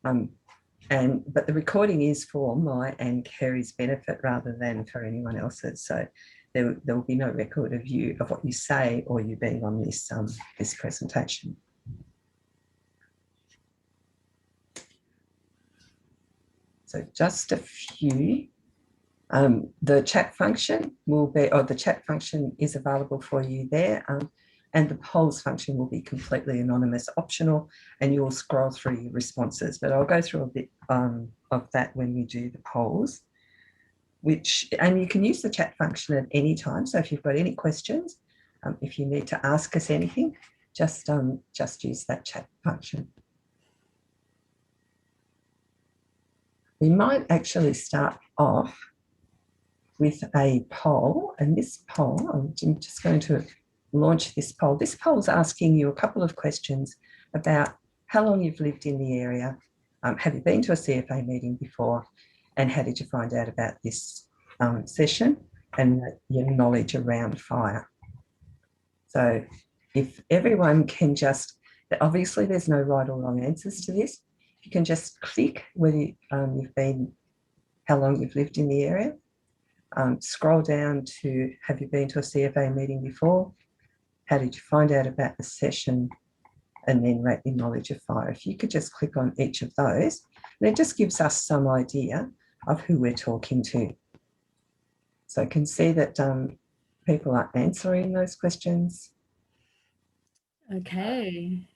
But the recording is for my and Kerry's benefit rather than for anyone else's. So there will be no record of you, of what you say or you being on this, this presentation. So just a few. The chat function will be, or the chat function is available for you there. And the polls function will be completely anonymous, optional, and you'll scroll through your responses. But I'll go through a bit of that when we do the polls, and you can use the chat function at any time. So if you've got any questions, if you need to ask us anything, just use that chat function. We might actually start off with a poll, and this poll, I'm just going to launch this poll. This poll is asking you a couple of questions about how long you've lived in the area, have you been to a CFA meeting before, and how did you find out about this session, and your knowledge around fire. So if everyone can just, obviously there's no right or wrong answers to this. You can just click whether you've been, how long you've lived in the area, scroll down to, have you been to a CFA meeting before? How did you find out about the session? And then rate your knowledge of fire. If you could just click on each of those, and it just gives us some idea of who we're talking to. So I can see that people are answering those questions. Okay.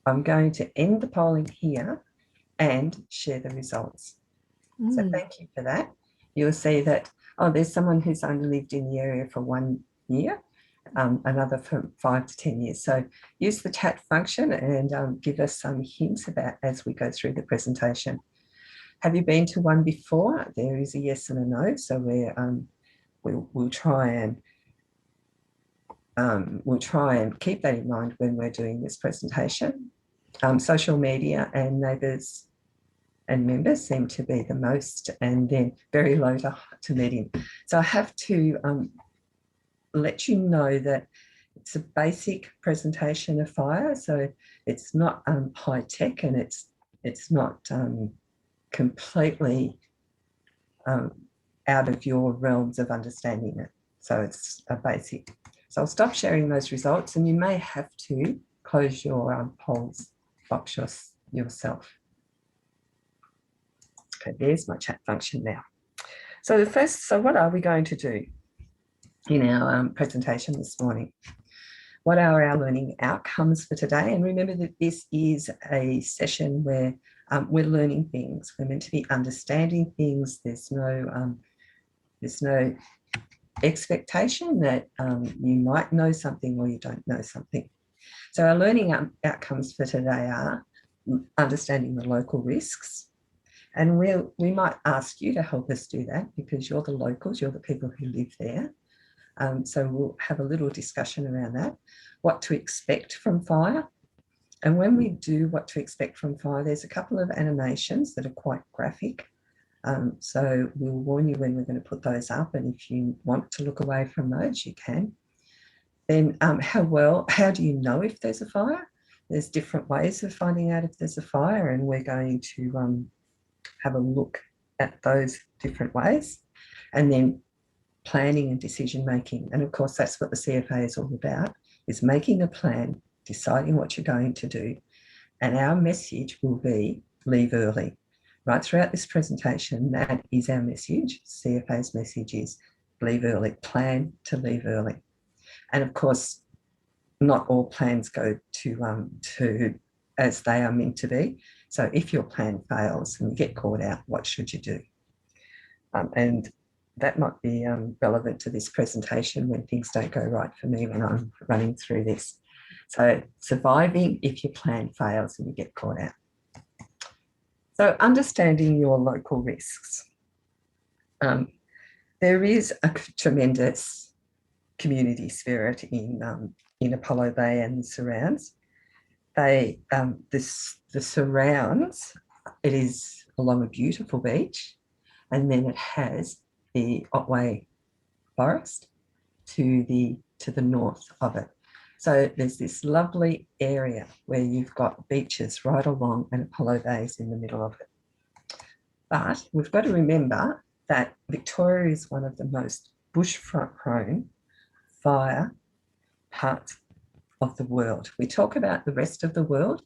I'm going to end the polling here and share the results. So thank you for that. You'll see that, oh, there's someone who's only lived in the area for 1 year, another for 5 to 10 years. So use the chat function and give us some hints about as we go through the presentation. Have you been to one before? There is a yes and a no. So we'll try and keep that in mind when we're doing this presentation. Social media and neighbours and members seem to be the most, and then very low to medium. So I have to let you know that it's a basic presentation of fire, so it's not high tech, and it's not completely out of your realms of understanding it. So it's a basic. So I'll stop sharing those results, and you may have to close your polls box yourself. Okay, there's my chat function now. So what are we going to do in our presentation this morning? What are our learning outcomes for today? And remember that this is a session where we're learning things. We're meant to be understanding things. There's no expectation that you might know something or you don't know something. So our learning outcomes for today are understanding the local risks. And we might ask you to help us do that because you're the locals, you're the people who live there. So we'll have a little discussion around that, what to expect from fire. And when we do what to expect from fire, there's a couple of animations that are quite graphic. So we'll warn you when we're going to put those up. And if you want to look away from those, you can. Then how do you know if there's a fire? There's different ways of finding out if there's a fire, and we're going to have a look at those different ways. And then planning and decision making. And of course, that's what the CFA is all about, is making a plan, deciding what you're going to do. And our message will be leave early. Right throughout this presentation, that is our message. CFA's message is leave early, plan to leave early. And of course, not all plans go to as they are meant to be. So if your plan fails and you get caught out, what should you do? And that might be relevant to this presentation when things don't go right for me when I'm running through this. So surviving if your plan fails and you get caught out. So understanding your local risks. There is a tremendous community spirit in Apolloday and the surrounds. The surrounds, it is along a beautiful beach, and then it has the Otway Forest to the north of it. So there's this lovely area where you've got beaches right along and Apollo Bay is in the middle of it. But we've got to remember that Victoria is one of the most bushfire-prone fire parts of the world. We talk about the rest of the world,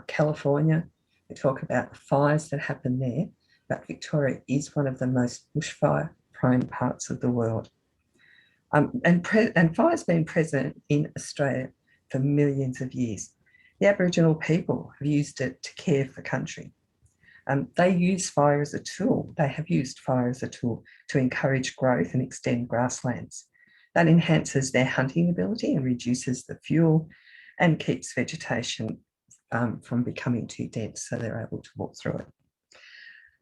California, we talk about the fires that happen there, but Victoria is one of the most bushfire-prone parts of the world. And fire's been present in Australia for millions of years. The Aboriginal people have used it to care for country. They use fire as a tool. They have used fire as a tool to encourage growth and extend grasslands. That enhances their hunting ability and reduces the fuel and keeps vegetation from becoming too dense, so they're able to walk through it.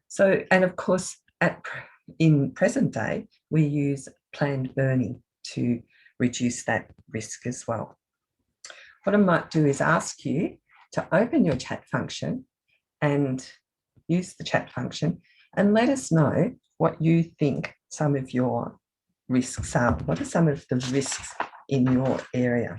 So, and of course, in present day, we use planned burning to reduce that risk as well. What I might do is ask you to open your chat function and use the chat function and let us know what you think some of your risks are. What are some of the risks in your area?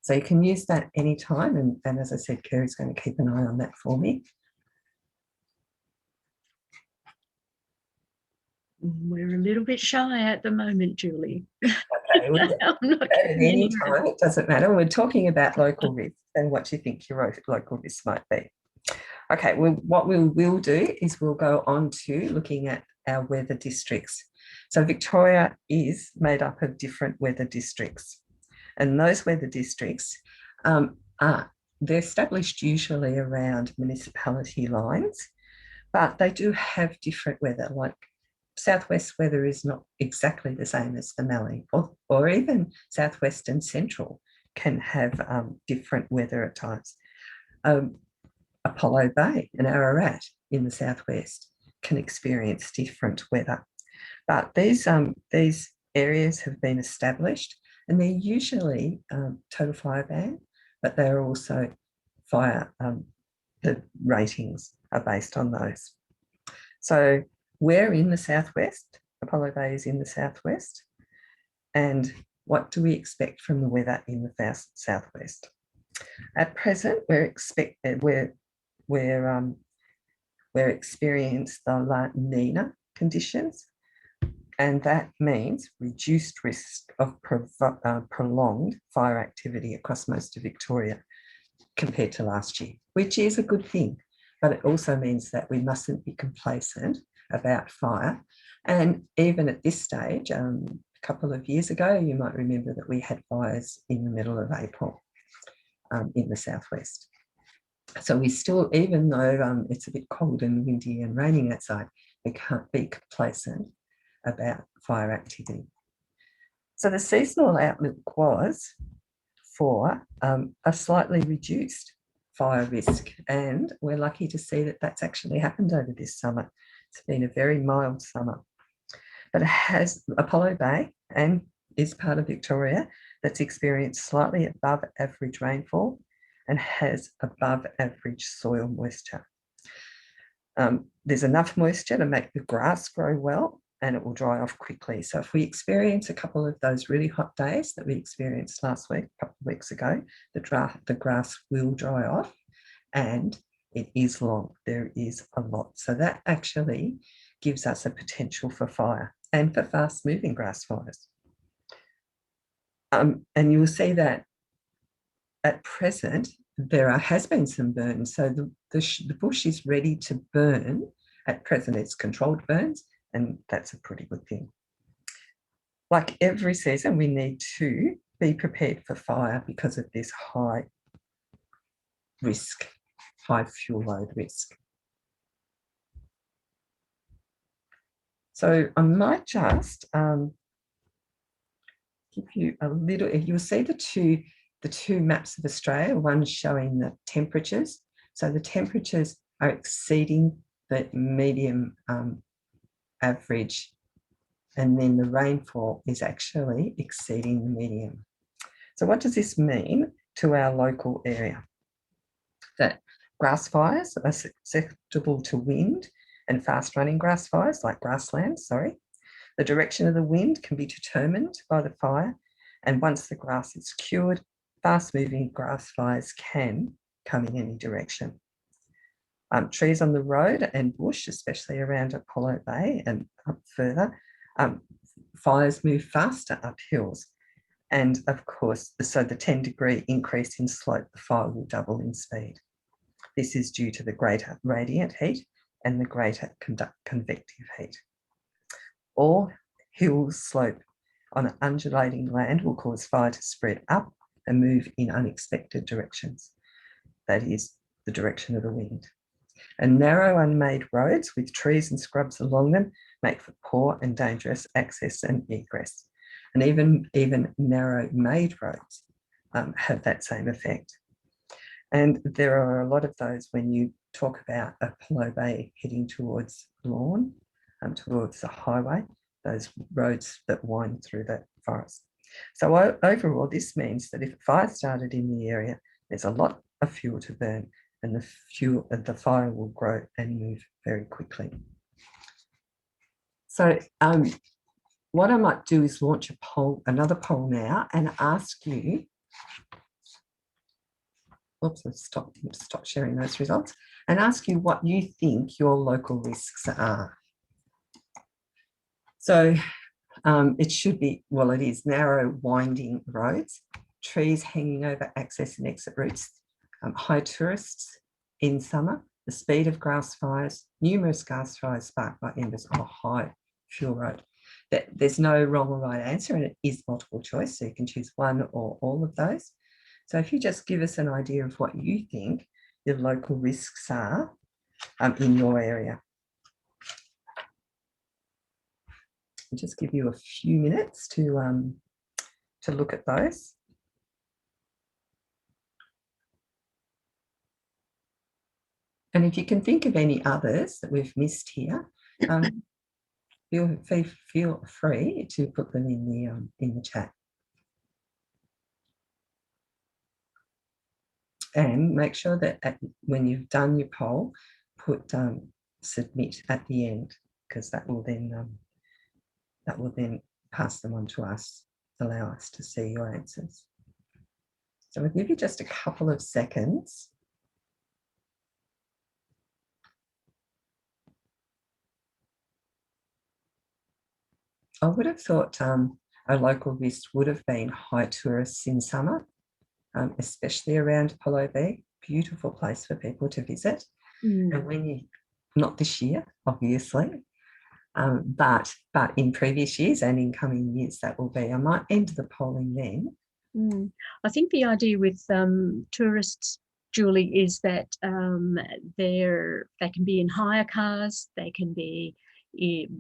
So you can use that anytime. And as I said, Kerry's going to keep an eye on that for me. We're a little bit shy at the moment, Julie. Okay, I'm not at any time, it doesn't matter. We're talking about local risks and what you think your local risks might be. Okay, well, what we will do is we'll go on to looking at our weather districts. So Victoria is made up of different weather districts. And those weather districts they're established usually around municipality lines, but they do have different weather, like southwest weather is not exactly the same as the Mallee, or even southwest and central can have different weather at times. Apollo Bay and Ararat in the southwest can experience different weather. But these areas have been established and they're usually total fire ban, but they're also fire, the ratings are based on those. So we're in the southwest, Apollo Bay is in the southwest, and what do we expect from the weather in the southwest? At present, we're experiencing the La Nina conditions, and that means reduced risk of prolonged fire activity across most of Victoria compared to last year, which is a good thing. But it also means that we mustn't be complacent about fire. And even at this stage, a couple of years ago, you might remember that we had fires in the middle of April in the southwest. So we still, even though it's a bit cold and windy and raining outside, we can't be complacent about fire activity. So the seasonal outlook was for a slightly reduced fire risk, and we're lucky to see that that's actually happened over this summer. It's been a very mild summer, but it has Apollo Bay and is part of Victoria that's experienced slightly above average rainfall and has above average soil moisture. There's enough moisture to make the grass grow well and it will dry off quickly. So if we experience a couple of those really hot days that we experienced last week, a couple of weeks ago, the grass will dry off and it is long. There is a lot. So that actually gives us a potential for fire and for fast moving grass fires. And you will see that at present, there has been some burns. So the bush is ready to burn. At present, it's controlled burns, and that's a pretty good thing. Like every season, we need to be prepared for fire because of this high risk, high fuel load risk. So I might just give you a little, you'll see the two maps of Australia, one showing the temperatures. So the temperatures are exceeding the medium average, and then the rainfall is actually exceeding the median. So what does this mean to our local area? That grass fires are susceptible to wind and fast running grass fires, like grasslands, The direction of the wind can be determined by the fire, and once the grass is cured, fast-moving grass fires can come in any direction. Trees on the road and bush, especially around Apollo Bay and up further, fires move faster up hills. And of course, so the 10-degree increase in slope, the fire will double in speed. This is due to the greater radiant heat and the greater convective heat. Or hills slope on undulating land will cause fire to spread up and move in unexpected directions. That is the direction of the wind. And narrow unmade roads with trees and scrubs along them make for poor and dangerous access and egress. And even narrow made roads have that same effect. And there are a lot of those when you talk about Apollo Bay heading towards Lawn, towards the highway, those roads that wind through that forest. So overall, this means that if a fire started in the area, there's a lot of fuel to burn, and the fire will grow and move very quickly. So what I might do is launch a poll, another poll now, and ask you, oops, I've stopped sharing those results, and ask you what you think your local risks are. So it should be, well, it is narrow winding roads, trees hanging over access and exit routes, high tourists in summer, the speed of grass fires, numerous grass fires sparked by embers on a high fuel road. There's no wrong or right answer, and it is multiple choice, so you can choose one or all of those. So if you just give us an idea of what you think your local risks are in your area. I'll just give you a few minutes to look at those. And if you can think of any others that we've missed here, feel free to put them in the chat. And make sure that when you've done your poll, put submit at the end, because that will then pass them on to us, allow us to see your answers. So I'll give you just a couple of seconds. I would have thought a local risk would have been high tourists in summer, especially around Apollo Bay. Beautiful place for people to visit. And when you, not this year, obviously, but in previous years and in coming years, that will be. I might end the polling then. I think the idea with tourists, Julie, is that they can be in hire cars, they can be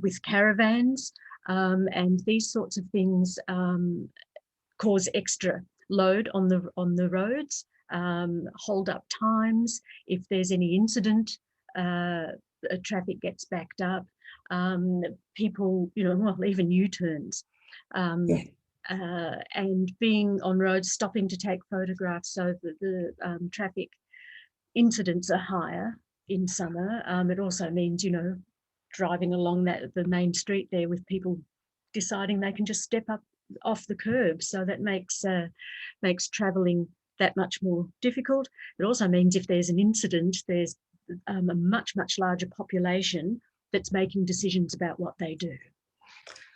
with caravans, and these sorts of things cause extra load on the roads, hold up times. If there's any incident, traffic gets backed up. People, well, even U-turns. And being on roads, stopping to take photographs, so that the traffic incidents are higher in summer. It also means, driving along the main street there with people deciding they can just step up off the curb, so that makes travelling that much more difficult. It also means if there's an incident, there's a much larger population that's making decisions about what they do.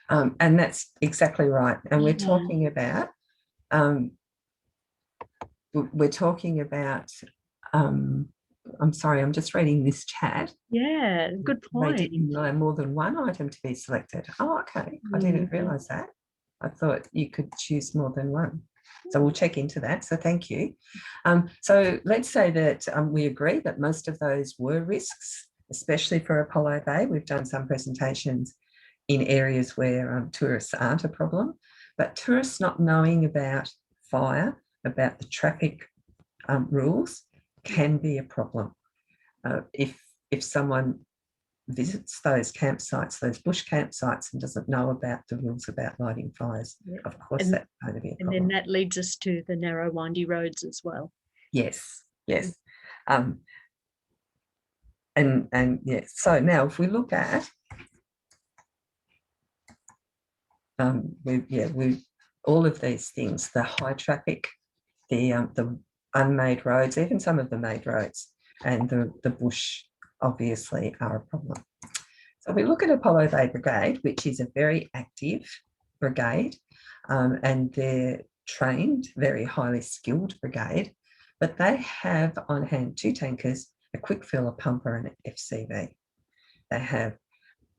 And that's exactly right. And we're talking about I'm sorry, I'm just reading this chat. Yeah, good point. They didn't know more than one item to be selected. Oh, okay. I didn't realise that. I thought you could choose more than one. So we'll check into that. So thank you. So let's say that we agree that most of those were risks, especially for Apollo Bay. We've done some presentations in areas where tourists aren't a problem, but tourists not knowing about fire, about the traffic rules, can be a problem. If someone visits those campsites, those bush campsites, and doesn't know about the rules about lighting fires, of course that's going to be a problem. And then that leads us to the narrow, windy roads as well. Yes. And yes. So now if we look at we all of these things, the high traffic, the unmade roads, even some of the made roads, and the bush obviously are a problem. So we look at Apolloday Brigade, which is a very active brigade, and they're trained, very highly skilled brigade, but they have on hand 2 tankers, a quick fill, a pumper, and an FCV. They have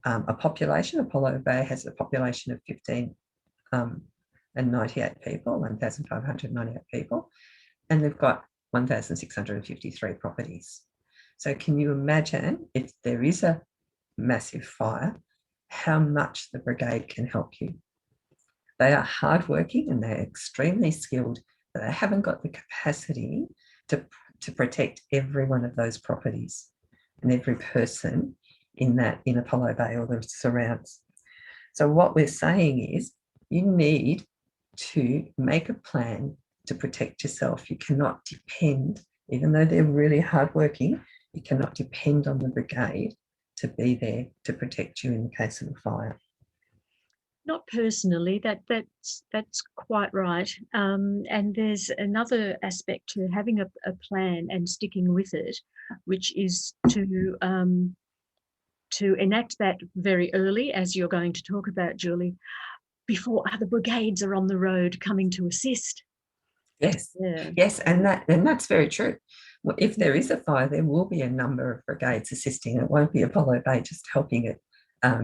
a population. Apolloday has a population of 1,598 people, 1,598 people, and they've got 1,653 properties. So can you imagine if there is a massive fire, how much the brigade can help you? They are hardworking and they're extremely skilled, but they haven't got the capacity to protect every one of those properties and every person in Apolloday or the surrounds. So what we're saying is you need to make a plan to protect yourself. You cannot depend, even though they're really hardworking, you cannot depend on the brigade to be there to protect you in the case of a fire. Not personally, that's quite right. And there's another aspect to having a plan and sticking with it, which is to enact that very early, as you're going to talk about, Julie, before other brigades are on the road coming to assist. Yes, yes, and that's very true. If there is a fire, there will be a number of brigades assisting. It won't be Apolloday just helping it,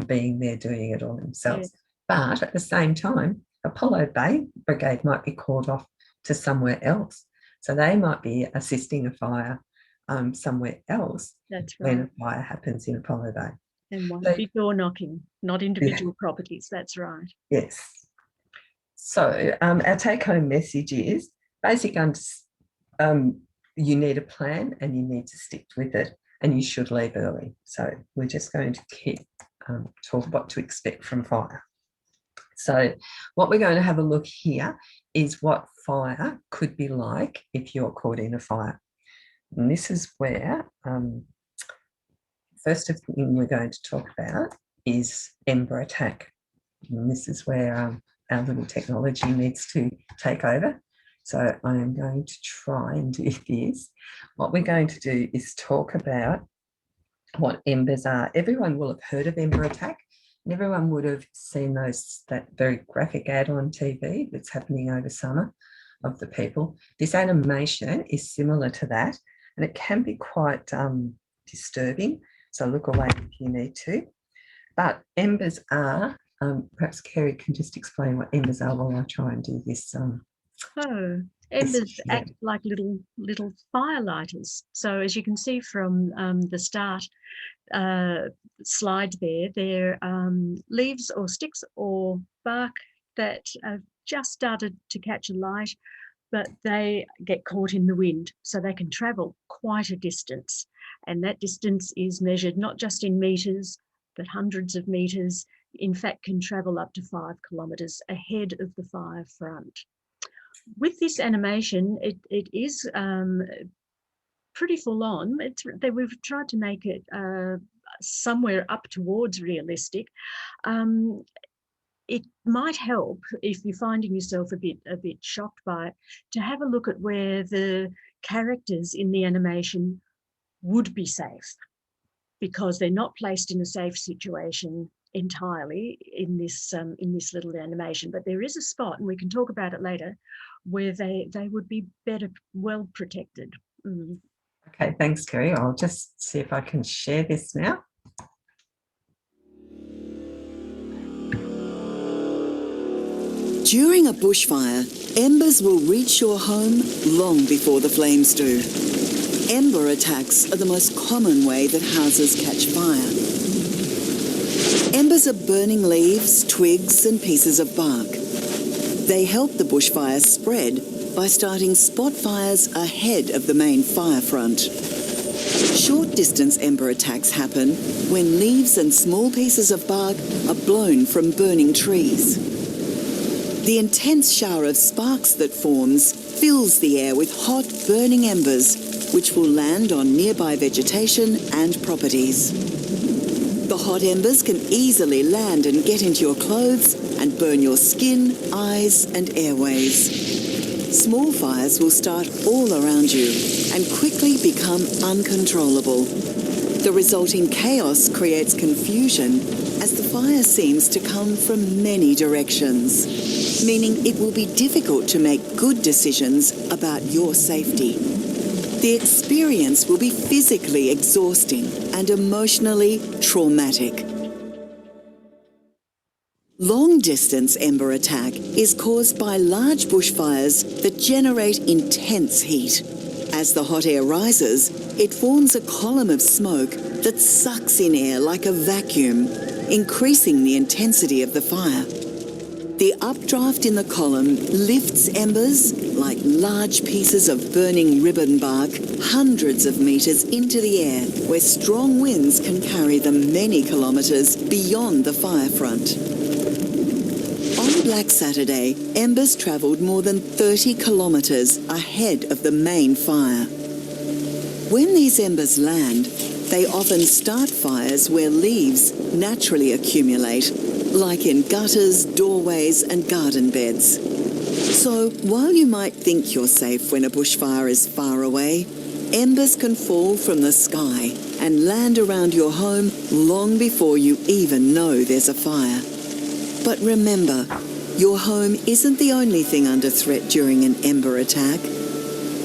being there doing it all themselves. Yeah. But at the same time, Apolloday Brigade might be called off to somewhere else. So they might be assisting a fire somewhere else. That's right. When a fire happens in Apolloday. And won't be door knocking, not individual properties. That's right. Yes. So our take-home message is basically you need a plan and you need to stick with it, and you should leave early. So we're just going to keep talk what to expect from fire. So what we're going to have a look here is what fire could be like if you're caught in a fire. And this is where first thing we're going to talk about is Ember Attack. And this is where our little technology needs to take over. So I am going to try and do this. What we're going to do is talk about what embers are. Everyone will have heard of Ember Attack, and everyone would have seen that very graphic ad on TV that's happening over summer of the people. This animation is similar to that, and it can be quite disturbing. So look away if you need to. But embers are, perhaps Kerry can just explain what embers are while I try and do this. Embers act like little firelighters. So as you can see from the start slide there, they're leaves or sticks or bark that have just started to catch a light, but they get caught in the wind, so they can travel quite a distance. And that distance is measured not just in metres, but hundreds of metres. In fact, can travel up to 5 kilometres ahead of the fire front. With this animation, it is pretty full on. We've tried to make it somewhere up towards realistic. It might help if you're finding yourself a bit shocked by it, to have a look at where the characters in the animation would be safe, because they're not placed in a safe situation entirely in this little animation. But there is a spot, and we can talk about it later, where they would be well protected. Okay, thanks, Kerry. I'll just see if I can share this now. During a bushfire, embers will reach your home long before the flames do. Ember attacks are the most common way that houses catch fire. Embers are burning leaves, twigs and pieces of bark. They help the bushfire spread by starting spot fires ahead of the main fire front. Short distance ember attacks happen when leaves and small pieces of bark are blown from burning trees. The intense shower of sparks that forms fills the air with hot, burning embers, which will land on nearby vegetation and properties. The hot embers can easily land and get into your clothes, and burn your skin, eyes and airways. Small fires will start all around you and quickly become uncontrollable. The resulting chaos creates confusion as the fire seems to come from many directions, meaning it will be difficult to make good decisions about your safety. The experience will be physically exhausting and emotionally traumatic. Long-distance ember attack is caused by large bushfires that generate intense heat. As the hot air rises, it forms a column of smoke that sucks in air like a vacuum, increasing the intensity of the fire. The updraft in the column lifts embers, like large pieces of burning ribbon bark, hundreds of metres into the air, where strong winds can carry them many kilometres beyond the fire front. On Black Saturday, embers travelled more than 30 kilometres ahead of the main fire. When these embers land, they often start fires where leaves naturally accumulate, like in gutters, doorways and garden beds. So while you might think you're safe when a bushfire is far away, embers can fall from the sky and land around your home long before you even know there's a fire. But remember, your home isn't the only thing under threat during an ember attack.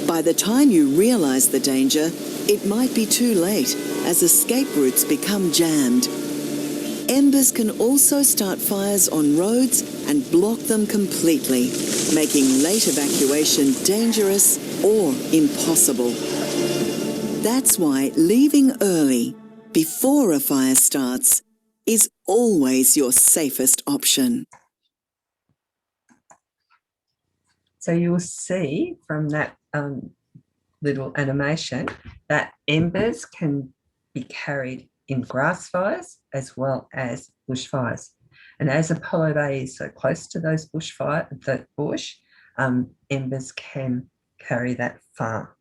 By the time you realise the danger, it might be too late as escape routes become jammed. Embers can also start fires on roads and block them completely, making late evacuation dangerous or impossible. That's why leaving early, before a fire starts, is always your safest option. So you'll see from that little animation that embers can be carried in grass fires as well as bushfires. And as Apolloday is so close to those the bush, embers can carry that far.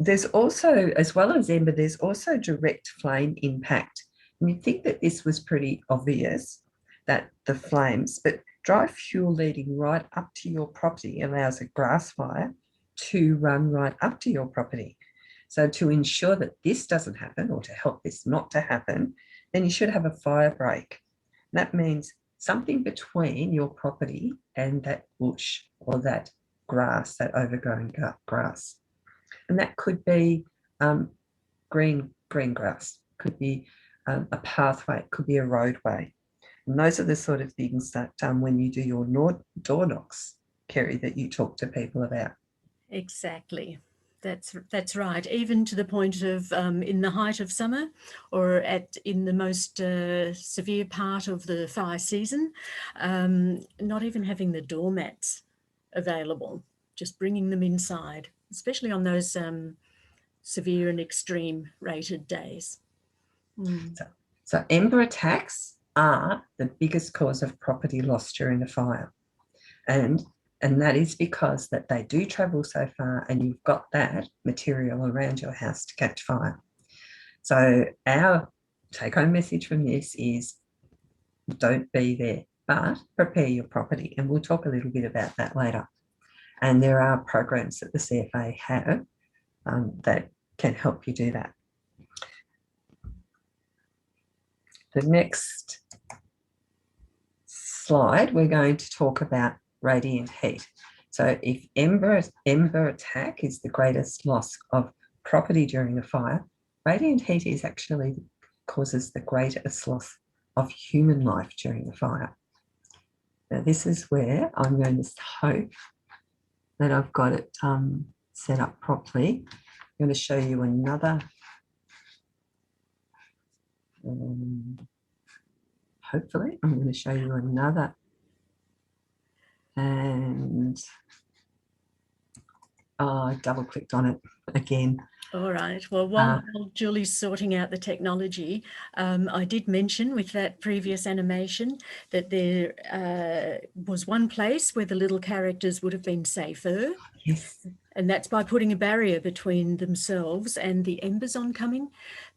There's also, as well as ember, there's also direct flame impact. And you'd think that this was pretty obvious, that the flames, but dry fuel leading right up to your property allows a grass fire to run right up to your property. So to ensure that this doesn't happen, or to help this not to happen, then you should have a fire break. That means something between your property and that bush or that grass, that overgrown grass. And that could be green grass, could be a pathway, could be a roadway. And those are the sort of things that when you do your door knocks, Kerry, that you talk to people about. Exactly. That's right. Even to the point of in the height of summer, or in the most severe part of the fire season, not even having the doormats available, just bringing them inside, especially on those severe and extreme rated days. So ember attacks are the biggest cause of property loss during a fire. And that is because that they do travel so far and you've got that material around your house to catch fire. So our take-home message from this is don't be there, but prepare your property. And we'll talk a little bit about that later. And there are programs that the CFA have that can help you do that. The next slide, we're going to talk about radiant heat. So if ember attack is the greatest loss of property during a fire, radiant heat is actually causes the greatest loss of human life during the fire. Now this is where I'm going to hope that I've got it set up properly. I'm going to show you another hopefully I'm going to show you another, and I double clicked on it again. All right. Well, while Julie's sorting out the technology, I did mention with that previous animation that there was one place where the little characters would have been safer. Yes. And that's by putting a barrier between themselves and the embers oncoming.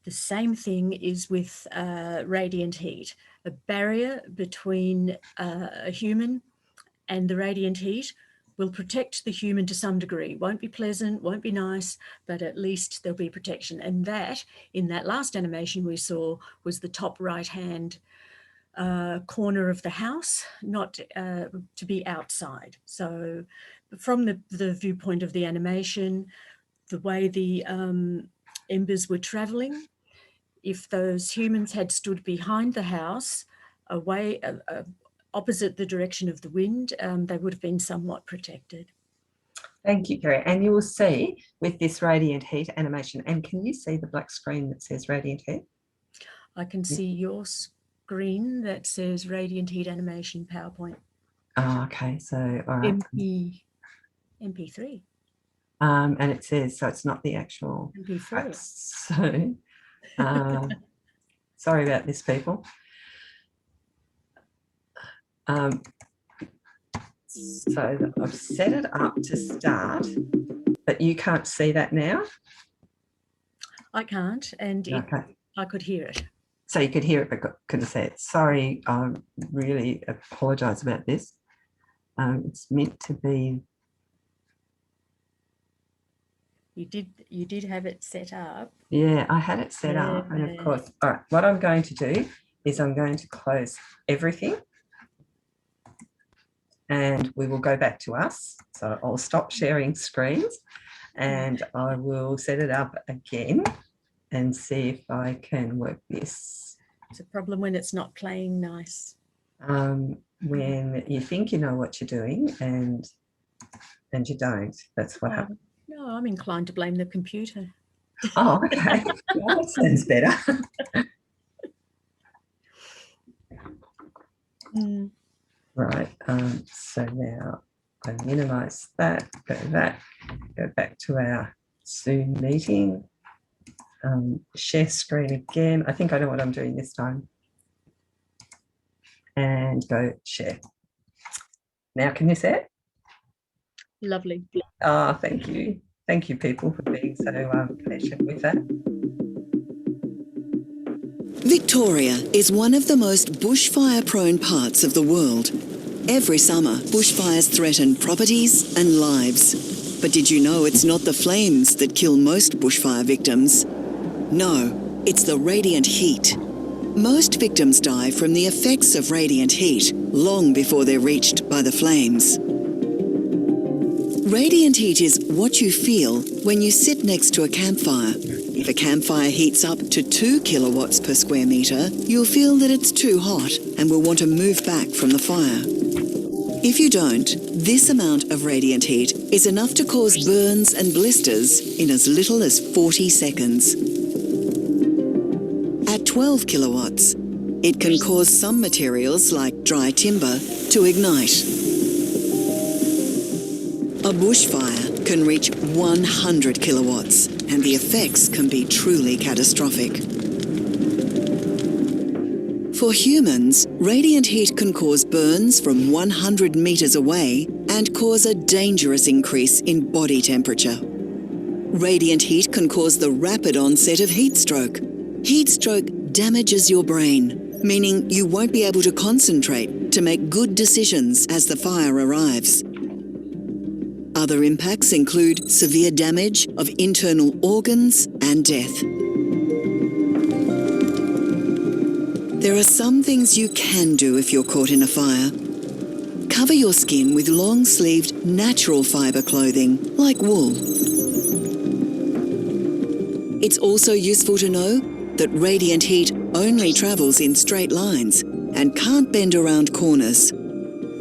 The same thing is with radiant heat. A barrier between a human and the radiant heat will protect the human to some degree. Won't be pleasant, won't be nice, but at least there'll be protection. And that, in that last animation we saw, was the top right-hand corner of the house, not to be outside. So from the viewpoint of the animation, the way the embers were travelling, if those humans had stood behind the house, away opposite the direction of the wind, they would have been somewhat protected. Thank you, Kerry. And you will see with this radiant heat animation, and can you see the black screen that says radiant heat? I can see your screen that says radiant heat animation PowerPoint. Oh, okay, so all right. MP3. And it says, so it's not the actual MP4. So sorry about this, people. So I've set it up to start, but you can't see that now? I can't, and Okay. I could hear it. So you could hear it, but couldn't see it. Sorry, I really apologise about this. It's meant to be. You did have it set up. Yeah, I had it set up, and of course, all right, what I'm going to do is I'm going to close everything and we will go back to us. So I'll stop sharing screens and I will set it up again and see if I can work this. It's a problem when it's not playing nice. When you think you know what you're doing and you don't. That's what happens. No, I'm inclined to blame the computer. Oh, okay. Well, that sounds better. Right. So now I minimize that, go back to our Zoom meeting. Share screen again. I think I know what I'm doing this time. And go share. Now, can you see it? Lovely. Oh, thank you. Thank you, people, for being so patient with that. Victoria is one of the most bushfire-prone parts of the world. Every summer, bushfires threaten properties and lives. But did you know it's not the flames that kill most bushfire victims? No, it's the radiant heat. Most victims die from the effects of radiant heat long before they're reached by the flames. Radiant heat is what you feel when you sit next to a campfire. If a campfire heats up to 2 kilowatts per square metre, you'll feel that it's too hot and will want to move back from the fire. If you don't, this amount of radiant heat is enough to cause burns and blisters in as little as 40 seconds. At 12 kilowatts, it can cause some materials like dry timber to ignite. A bushfire can reach 100 kilowatts, and the effects can be truly catastrophic. For humans, radiant heat can cause burns from 100 metres away and cause a dangerous increase in body temperature. Radiant heat can cause the rapid onset of heat stroke. Heat stroke damages your brain, meaning you won't be able to concentrate to make good decisions as the fire arrives. Other impacts include severe damage of internal organs and death. There are some things you can do if you're caught in a fire. Cover your skin with long-sleeved natural fibre clothing, like wool. It's also useful to know that radiant heat only travels in straight lines and can't bend around corners.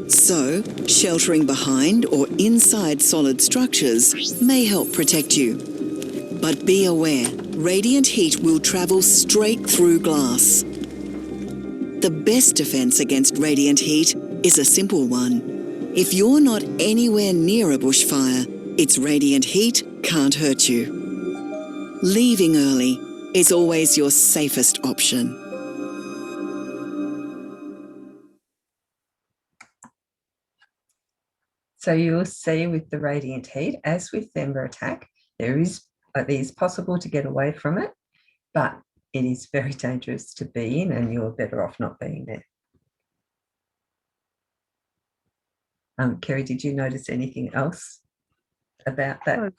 So, sheltering behind or inside solid structures may help protect you. But be aware, radiant heat will travel straight through glass. The best defense against radiant heat is a simple one. If you're not anywhere near a bushfire, its radiant heat can't hurt you. Leaving early is always your safest option. So you'll see with the radiant heat, as with the Ember attack, it is possible to get away from it, but it is very dangerous to be in, and you're better off not being there. Kerry, did you notice anything else about that? Oh,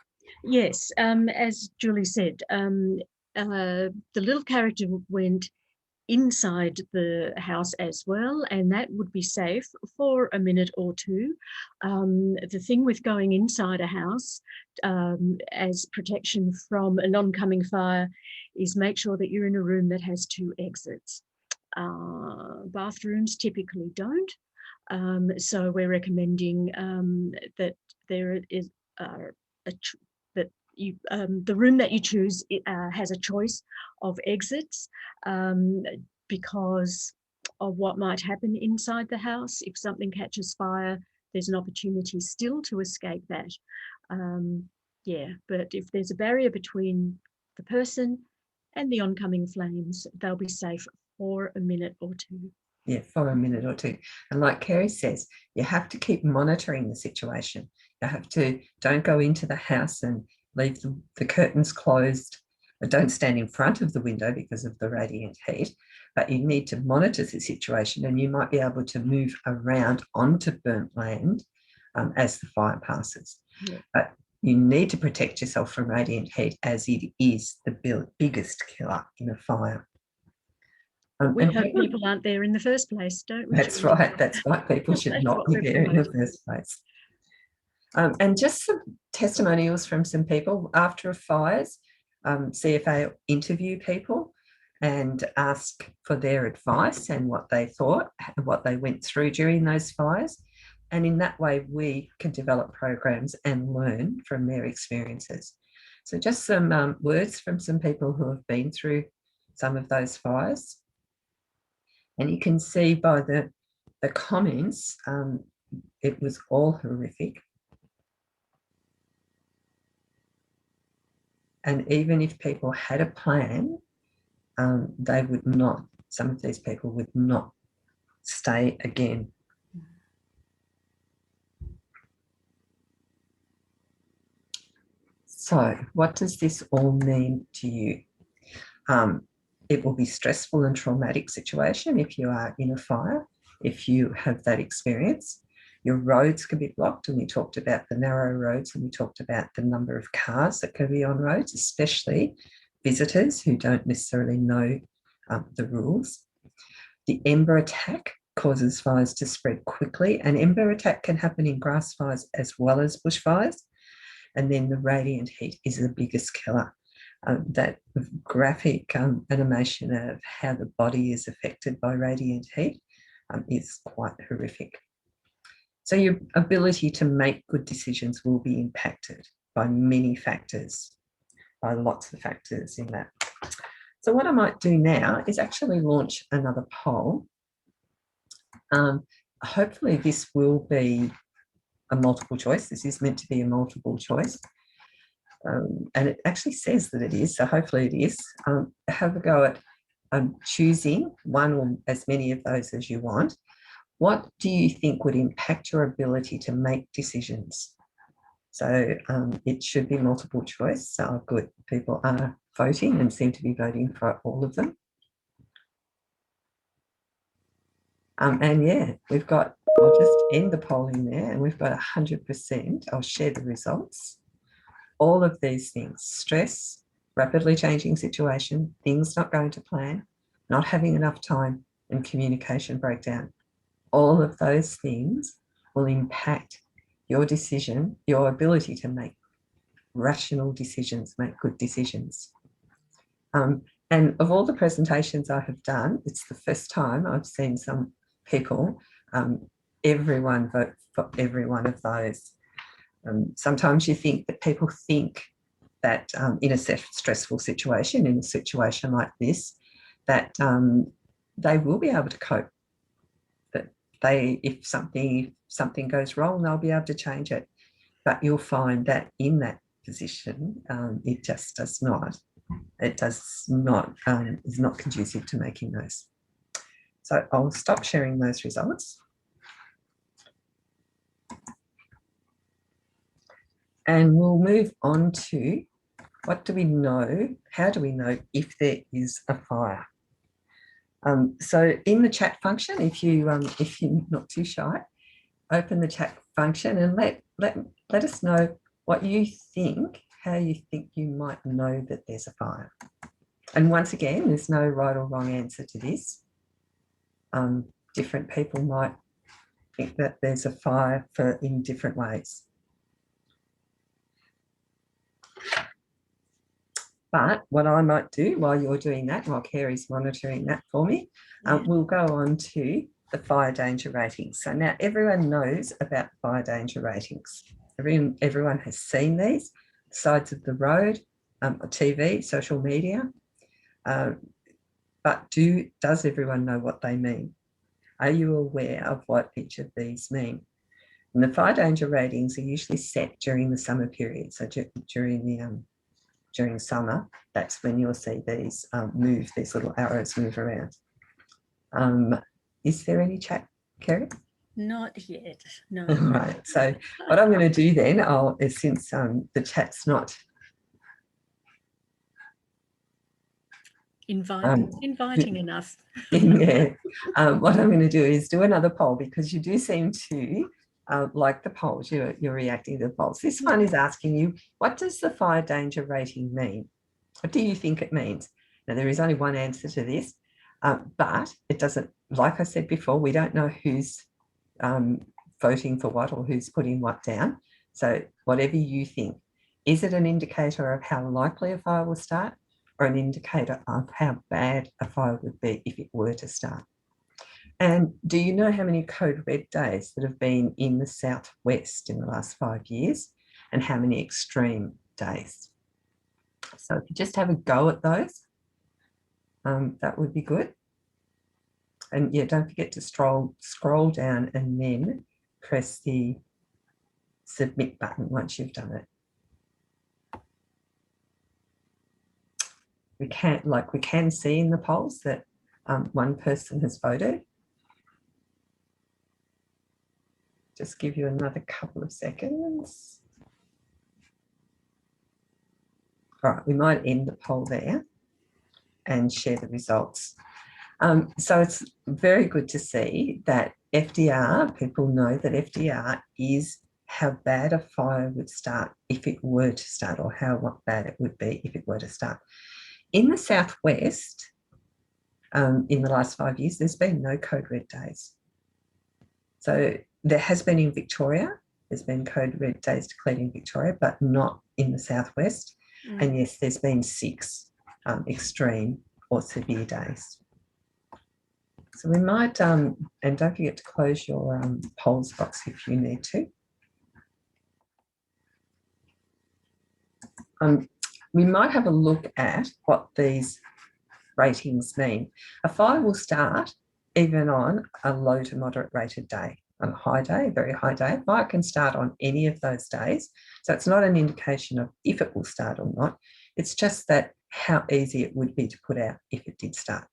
yes, as Julie said, the little character went inside the house as well, and that would be safe for a minute or two. The thing with going inside a house as protection from an oncoming fire is make sure that you're in a room that has 2 exits. Bathrooms typically don't. So we're recommending that there is the room that you choose has a choice of exits because of what might happen inside the house. If something catches fire, there's an opportunity still to escape that. Yeah, but if there's a barrier between the person and the oncoming flames, they'll be safe for a minute or two. Yeah, for a minute or two. And like Kerry says, you have to keep monitoring the situation. You have to, don't go into the house and leave the curtains closed, or don't stand in front of the window because of the radiant heat, but you need to monitor the situation, and you might be able to move around onto burnt land as the fire passes. Yeah. But you need to protect yourself from radiant heat, as it is the biggest killer in a fire. We hope people aren't there in the first place, don't we? That's right. That's why people should not be there in the first place. And just some testimonials from some people after fires. CFA interview people and ask for their advice and what they thought, what they went through during those fires. And in that way, we can develop programs and learn from their experiences. So just some words from some people who have been through some of those fires. And you can see by the comments, it was all horrific. And even if people had a plan, they would not, some of these people would not stay again. So what does this all mean to you? It will be stressful and traumatic situation if you are in a fire, if you have that experience. Your roads can be blocked, and we talked about the narrow roads, and we talked about the number of cars that can be on roads, especially visitors who don't necessarily know the rules. The ember attack causes fires to spread quickly. An ember attack can happen in grass fires as well as bushfires. And then the radiant heat is the biggest killer. That graphic animation of how the body is affected by radiant heat is quite horrific. So your ability to make good decisions will be impacted by many factors, by lots of factors in that. So what I might do now is actually launch another poll. Hopefully this will be a multiple choice. This is meant to be a multiple choice. And it actually says that it is, so hopefully it is. Have a go at choosing one or as many of those as you want. What do you think would impact your ability to make decisions? So it should be multiple choice. So good, people are voting and seem to be voting for all of them. And yeah, we've got, I'll just end the polling there, and we've got 100%. I'll share the results. All of these things: stress, rapidly changing situation, things not going to plan, not having enough time, and communication breakdown. All of those things will impact your decision, your ability to make rational decisions, make good decisions. And of all the presentations I have done, it's the first time I've seen some people, everyone vote for every one of those. Sometimes you think that people think that in a stressful situation, in a situation like this, that they will be able to cope. That if something goes wrong, they'll be able to change it. But you'll find that in that position, it just does not. It does not, is not conducive to making those. So I'll stop sharing those results. And we'll move on to what do we know? How do we know if there is a fire? So in the chat function, if you're not too shy, open the chat function and let us know what you think, how you think you might know that there's a fire. And once again, there's no right or wrong answer to this. Different people might think that there's a fire in different ways. But what I might do while you're doing that, while Carey's monitoring that for me, we'll go on to the fire danger ratings. So now everyone knows about fire danger ratings. Everyone has seen these, sides of the road, TV, social media. But does everyone know what they mean? Are you aware of what each of these mean? And the fire danger ratings are usually set during the summer period. So during summer, that's when you'll see these these little arrows move around. Is there any chat, Kerry? Not yet, no. All right, so what I'm going to do then, is since the chat's not inviting enough. Yeah, what I'm going to do is do another poll, because you do seem to like the polls. You're reacting to the polls. This one is asking you, what does the fire danger rating mean? What do you think it means? Now, there is only one answer to this, but it doesn't, like I said before, we don't know who's voting for what or who's putting what down. So whatever you think, is it an indicator of how likely a fire will start, or an indicator of how bad a fire would be if it were to start? And do you know how many code red days that have been in the southwest in the last 5 years, and how many extreme days? So if you just have a go at those, that would be good. And yeah, don't forget to scroll down and then press the submit button once you've done it. We can see in the polls that one person has voted. Just give you another couple of seconds. All right, we might end the poll there and share the results. So it's very good to see that FDR, people know that FDR is how bad a fire would start if it were to start, or how bad it would be if it were to start. In the southwest, in the last 5 years, there's been no code red days. So there has been in Victoria, there's been code red days declared in Victoria, but not in the southwest. And yes, there's been 6 extreme or severe days. So we might, and don't forget to close your polls box if you need to. We might have a look at what these ratings mean. A fire will start even on a low to moderate rated day. On a high day, a very high day, a fire can start on any of those days. So it's not an indication of if it will start or not. It's just that how easy it would be to put out if it did start.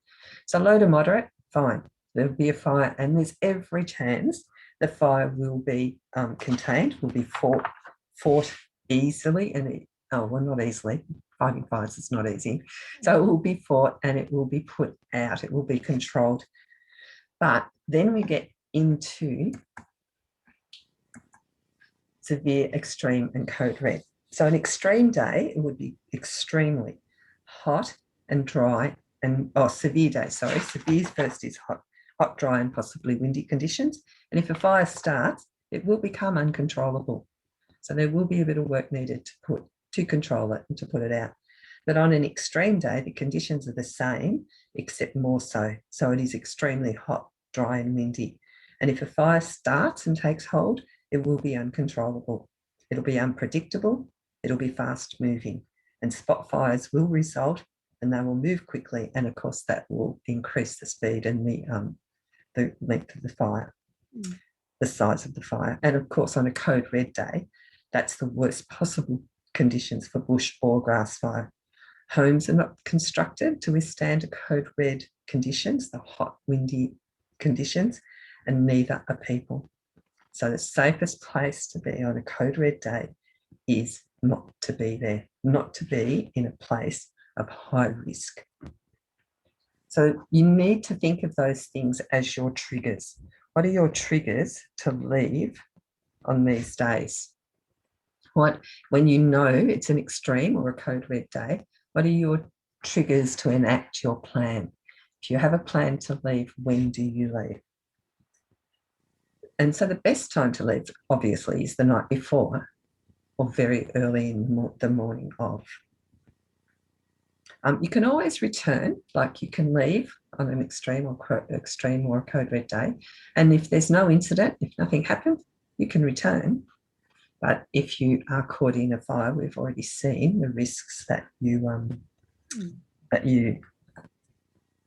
So low to moderate, fine. There'll be a fire, and there's every chance the fire will be contained, will be fought easily, and well, not easily. Fighting fires is not easy. So it will be fought and it will be put out. It will be controlled. But then we get into severe, extreme, and code red. So an extreme day, it would be extremely hot and dry, and severe day, sorry. Severe first is hot, dry, and possibly windy conditions. And if a fire starts, it will become uncontrollable. So there will be a bit of work needed to control it and to put it out. But on an extreme day, the conditions are the same, except more so. So it is extremely hot, dry, and windy. And if a fire starts and takes hold, it will be uncontrollable. It'll be unpredictable. It'll be fast moving. And spot fires will result, and they will move quickly. And of course, that will increase the speed and the length of the fire, the size of the fire. And of course, on a code red day, that's the worst possible conditions for bush or grass fire. Homes are not constructed to withstand code red conditions, the hot, windy conditions, and neither are people. So the safest place to be on a code red day is not to be there, not to be in a place of high risk. So you need to think of those things as your triggers. What are your triggers to leave on these days? When you know it's an extreme or a code red day, what are your triggers to enact your plan? If you have a plan to leave, when do you leave? And so the best time to leave, obviously, is the night before or very early in the morning of. You can always return, like you can leave on an extreme or a code red day. And if there's no incident, if nothing happened, you can return. But if you are caught in a fire, we've already seen the risks that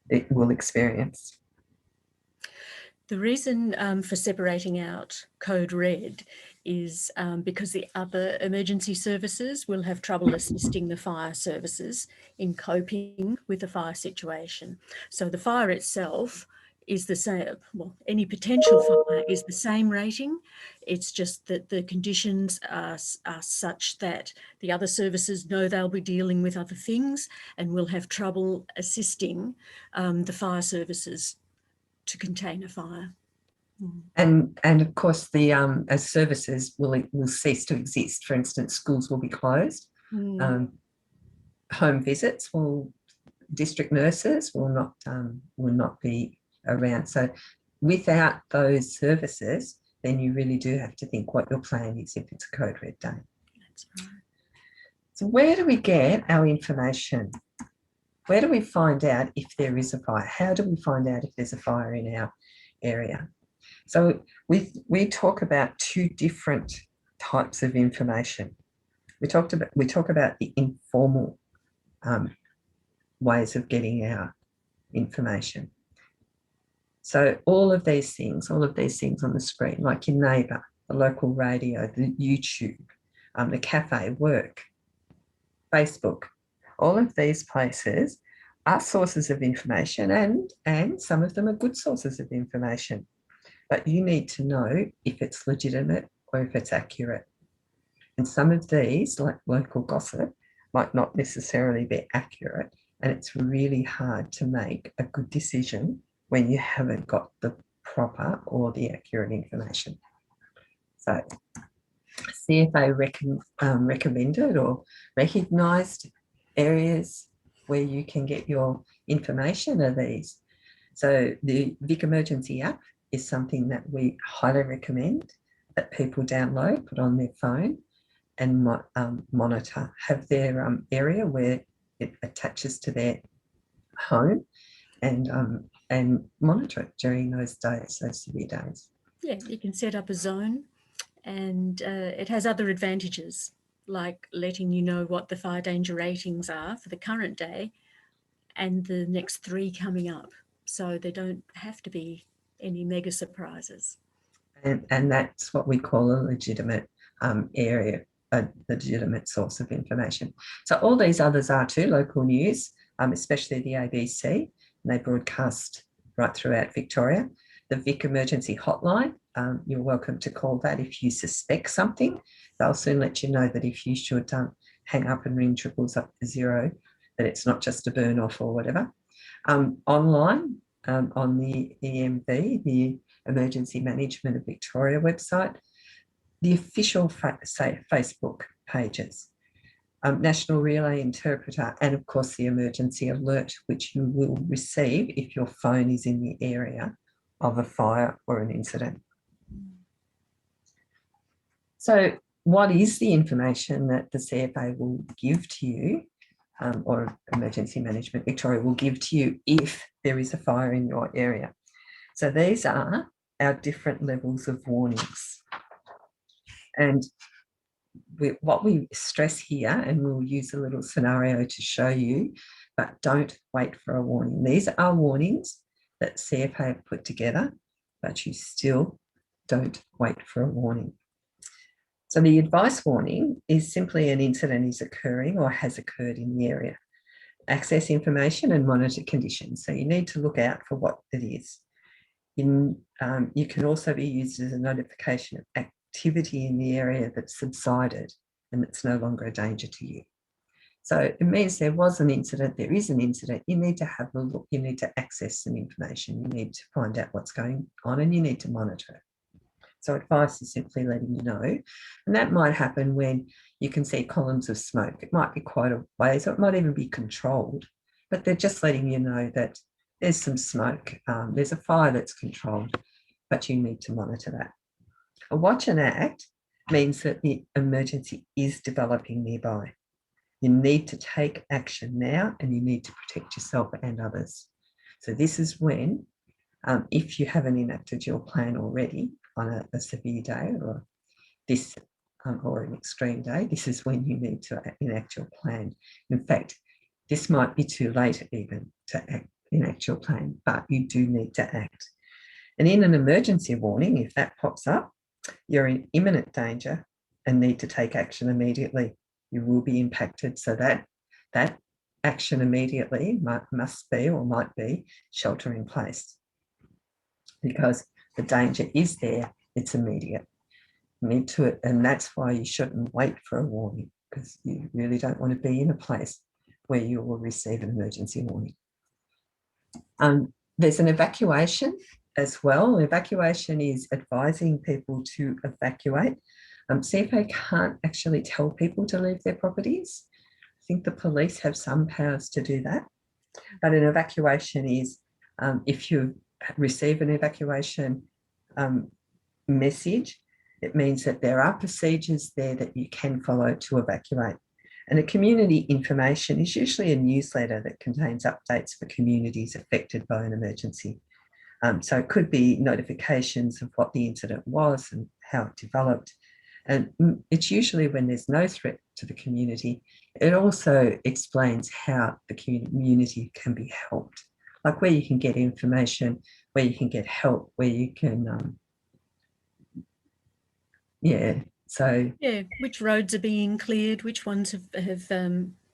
it will experience. The reason for separating out code red is because the other emergency services will have trouble assisting the fire services in coping with the fire situation. So the fire itself is the same, well, any potential fire is the same rating. It's just that the conditions are such that the other services know they'll be dealing with other things and will have trouble assisting the fire services to contain a fire. And of course, the as services will cease to exist. For instance, schools will be closed. Home visits district nurses will not be around. So without those services, then you really do have to think what your plan is if it's a code red day. That's right. So where do we get our information? Where do we find out if there is a fire? How do we find out if there's a fire in our area? So we talk about two different types of information. We talk about the informal ways of getting our information. So all of these things on the screen, like your neighbour, the local radio, the YouTube, the cafe, work, Facebook, all of these places are sources of information, and some of them are good sources of information. But you need to know if it's legitimate or if it's accurate. And some of these, like local gossip, might not necessarily be accurate, and it's really hard to make a good decision when you haven't got the proper or the accurate information. So CFA recommended or recognised areas where you can get your information are these. So the Vic Emergency app is something that we highly recommend that people download, put on their phone and monitor, have their area where it attaches to their home and monitor it during those days, those severe days. Yeah, you can set up a zone, and it has other advantages, like letting you know what the fire danger ratings are for the current day and the next 3 coming up. So there don't have to be any mega surprises. And that's what we call a legitimate area, a legitimate source of information. So all these others are too, local news, especially the ABC, and they broadcast right throughout Victoria. The Vic Emergency Hotline, you're welcome to call that if you suspect something. They'll soon let you know that if you should hang up and ring 000, that it's not just a burn off or whatever. Online, on the EMV, the Emergency Management of Victoria website, the official Facebook pages, National Relay Interpreter, and of course the emergency alert, which you will receive if your phone is in the area of a fire or an incident. So what is the information that the CFA will give to you, or Emergency Management Victoria will give to you if there is a fire in your area? So these are our different levels of warnings. And what we stress here, and we'll use a little scenario to show you, but don't wait for a warning. These are warnings that CFA have put together, but you still don't wait for a warning. So the advice warning is simply an incident is occurring or has occurred in the area. Access information and monitor conditions. So you need to look out for what it is. You can also be used as a notification of activity in the area that's subsided and it's no longer a danger to you. So it means there was an incident, there is an incident, you need to have a look, you need to access some information, you need to find out what's going on, and you need to monitor it. So advice is simply letting you know, and that might happen when you can see columns of smoke. It might be quite a ways, or it might even be controlled, but they're just letting you know that there's some smoke, there's a fire that's controlled, but you need to monitor that. A watch and act means that the emergency is developing nearby. You need to take action now, and you need to protect yourself and others. So this is when, if you haven't enacted your plan already on a severe day or this or an extreme day, this is when you need to enact your plan. In fact, this might be too late even to enact your plan, but you do need to act. And in an emergency warning, if that pops up, you're in imminent danger and need to take action immediately. You will be impacted, so that action immediately must be or might be shelter in place, because the danger is there, it's immediate. You need to, and that's why you shouldn't wait for a warning, because you really don't want to be in a place where you will receive an emergency warning. There's an evacuation as well. Evacuation is advising people to evacuate. CFA can't actually tell people to leave their properties. I think the police have some powers to do that. But an evacuation is, if you receive an evacuation message, it means that there are procedures there that you can follow to evacuate. And a community information is usually a newsletter that contains updates for communities affected by an emergency. So it could be notifications of what the incident was and how it developed. And it's usually when there's no threat to the community. It also explains how the community can be helped, like where you can get information, where you can get help, where you can, which roads are being cleared, which ones have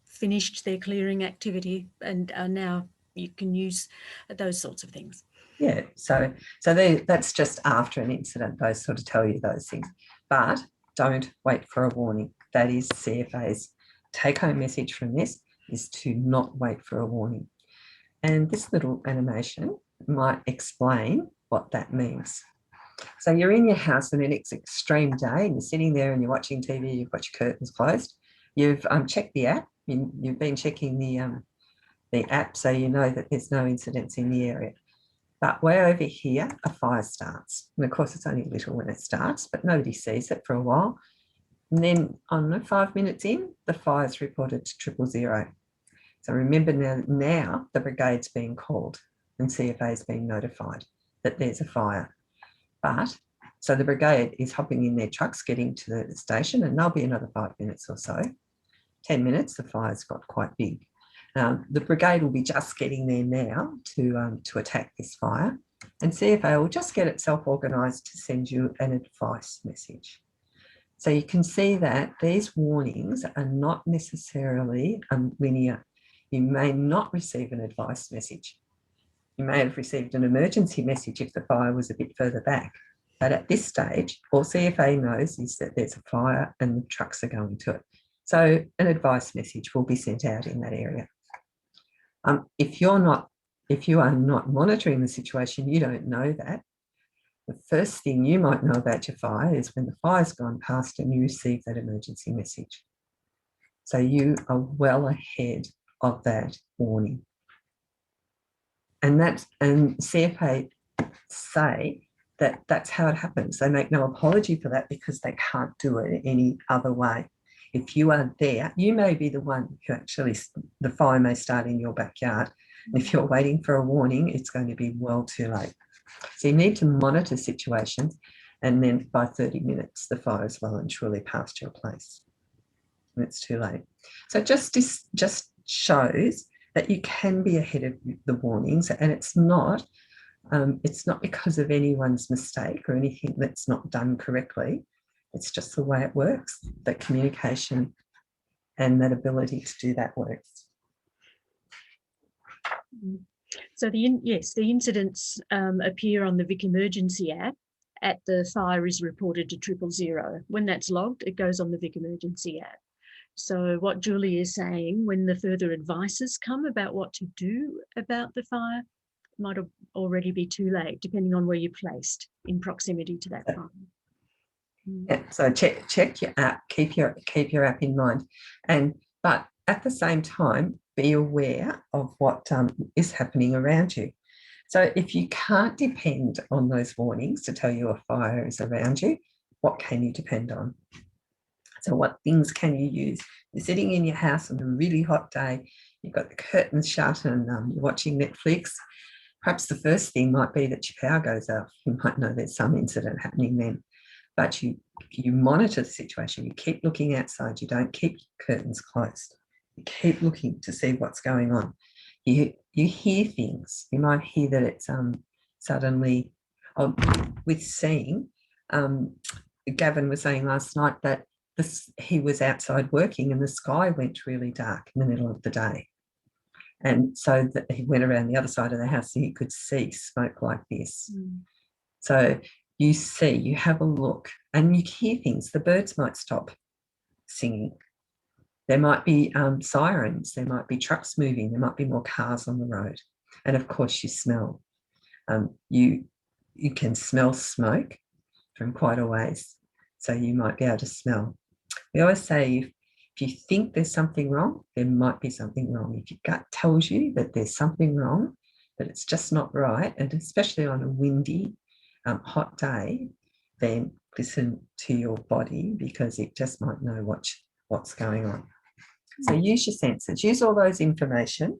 finished their clearing activity and are now you can use those sorts of things. Yeah, so that's just after an incident, those sort of tell you those things. But don't wait for a warning. That is CFA's take-home message from this, is to not wait for a warning. And this little animation might explain what that means. So you're in your house on an extreme day and you're sitting there and you're watching TV, you've got your curtains closed, you've checked the app, you've been checking the app so you know that there's no incidents in the area. But way over here, a fire starts. And of course, it's only little when it starts, but nobody sees it for a while. And then, I don't know, 5 minutes in, the fire's reported to 000. So remember now the brigade's being called and CFA's being notified that there's a fire. But, so the brigade is hopping in their trucks, getting to the station, and there'll be another 5 minutes or so. 10 minutes, the fire's got quite big. The brigade will be just getting there now to attack this fire, and CFA will just get itself organised to send you an advice message. So you can see that these warnings are not necessarily linear. You may not receive an advice message. You may have received an emergency message if the fire was a bit further back. But at this stage, all CFA knows is that there's a fire and the trucks are going to it. So an advice message will be sent out in that area. If you are not monitoring the situation, you don't know that. The first thing you might know about your fire is when the fire's gone past and you receive that emergency message. So you are well ahead of that warning. And CFA say that that's how it happens. They make no apology for that because they can't do it any other way. If you are there, you may be the one who actually, the fire may start in your backyard. And if you're waiting for a warning, it's going to be well too late. So you need to monitor situations, and then by 30 minutes, the fire is well and truly past your place. And it's too late. So just shows that you can be ahead of the warnings, and it's not because of anyone's mistake or anything that's not done correctly. It's just the way it works, that communication and that ability to do that works. So the incidents appear on the Vic Emergency app, at the fire is reported to 000. When that's logged, it goes on the Vic Emergency app. So what Julie is saying, when the further advices come about what to do about the fire, it might already be too late, depending on where you're placed in proximity to that fire. Yeah, so check your app, keep your app in mind, but at the same time, be aware of what is happening around you. So if you can't depend on those warnings to tell you a fire is around you, what can you depend on? So what things can you use? You're sitting in your house on a really hot day, you've got the curtains shut and you're watching Netflix. Perhaps the first thing might be that your power goes out. You might know there's some incident happening then. But you monitor the situation. You keep looking outside. You don't keep curtains closed. You keep looking to see what's going on. You hear things. You might hear that it's suddenly, with seeing, Gavin was saying last night that he was outside working and the sky went really dark in the middle of the day. And so that he went around the other side of the house so he could see smoke like this. So you see, you have a look and you hear things. The birds might stop singing. There might be sirens. There might be trucks moving. There might be more cars on the road. And of course you smell. You can smell smoke from quite a ways. So you might be able to smell. We always say if you think there's something wrong, there might be something wrong. If your gut tells you that there's something wrong, that it's just not right, and especially on a windy, hot day, then listen to your body because it just might know what's going on. So use your senses, use all those information,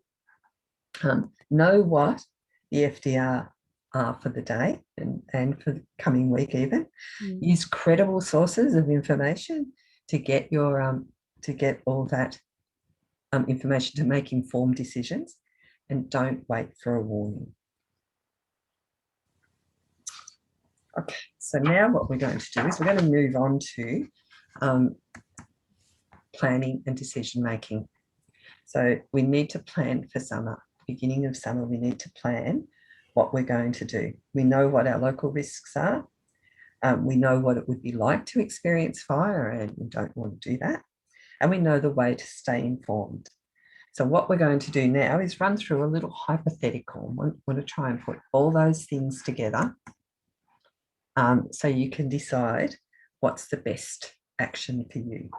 know what the FDR are for the day and for the coming week even. Use credible sources of information to get your to get all that information to make informed decisions, and don't wait for a warning. Okay, so now what we're going to do is we're going to move on to planning and decision making. So we need to plan for summer. Beginning of summer, we need to plan what we're going to do. We know what our local risks are. We know what it would be like to experience fire, and we don't want to do that. And we know the way to stay informed. So what we're going to do now is run through a little hypothetical. We want to try and put all those things together so you can decide what's the best action for you.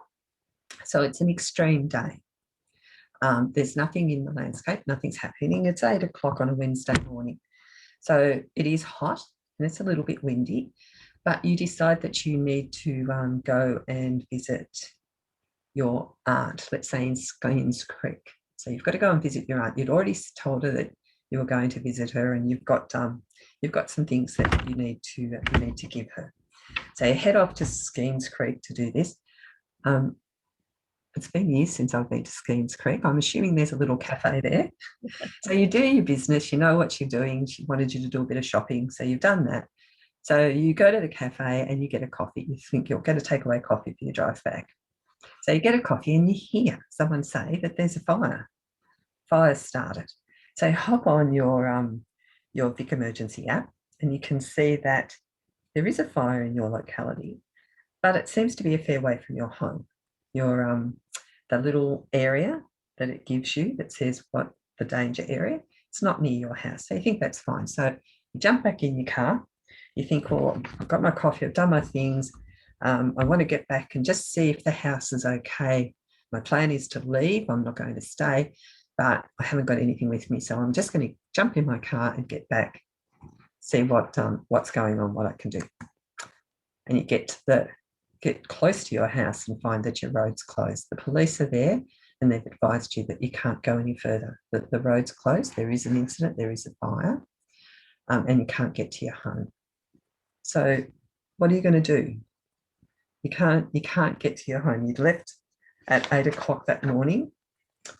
So it's an extreme day. There's nothing in the landscape, nothing's happening. It's 8 o'clock on a Wednesday morning. So it is hot and it's a little bit windy, but you decide that you need to go and visit your aunt, let's say in Skeens Creek. So you've got to go and visit your aunt. You'd already told her that you were going to visit her, and you've got some things that you need to give her. So you head off to Skeens Creek to do this. It's been years since I've been to Skeens Creek. I'm assuming there's a little cafe there. So you do your business, you know what you're doing. She wanted you to do a bit of shopping, so you've done that. So you go to the cafe and you get a coffee. You think you'll get a takeaway coffee for your drive back. So you get a coffee and you hear someone say that there's a fire. Fire started. So hop on your Vic Emergency app and you can see that there is a fire in your locality, but it seems to be a fair way from your home. Your the little area that it gives you that says what the danger area, it's not near your house. So you think that's fine. So you jump back in your car. You think, well, I've got my coffee, I've done my things. I want to get back and just see if the house is okay. My plan is to leave. I'm not going to stay, but I haven't got anything with me. So I'm just going to jump in my car and get back, see what's going on, what I can do. And you get close to your house and find that your road's closed. The police are there and they've advised you that you can't go any further, that the road's closed, there is an incident, there is a fire, and you can't get to your home. So what are you going to do? You can't get to your home. You'd left at 8 o'clock that morning.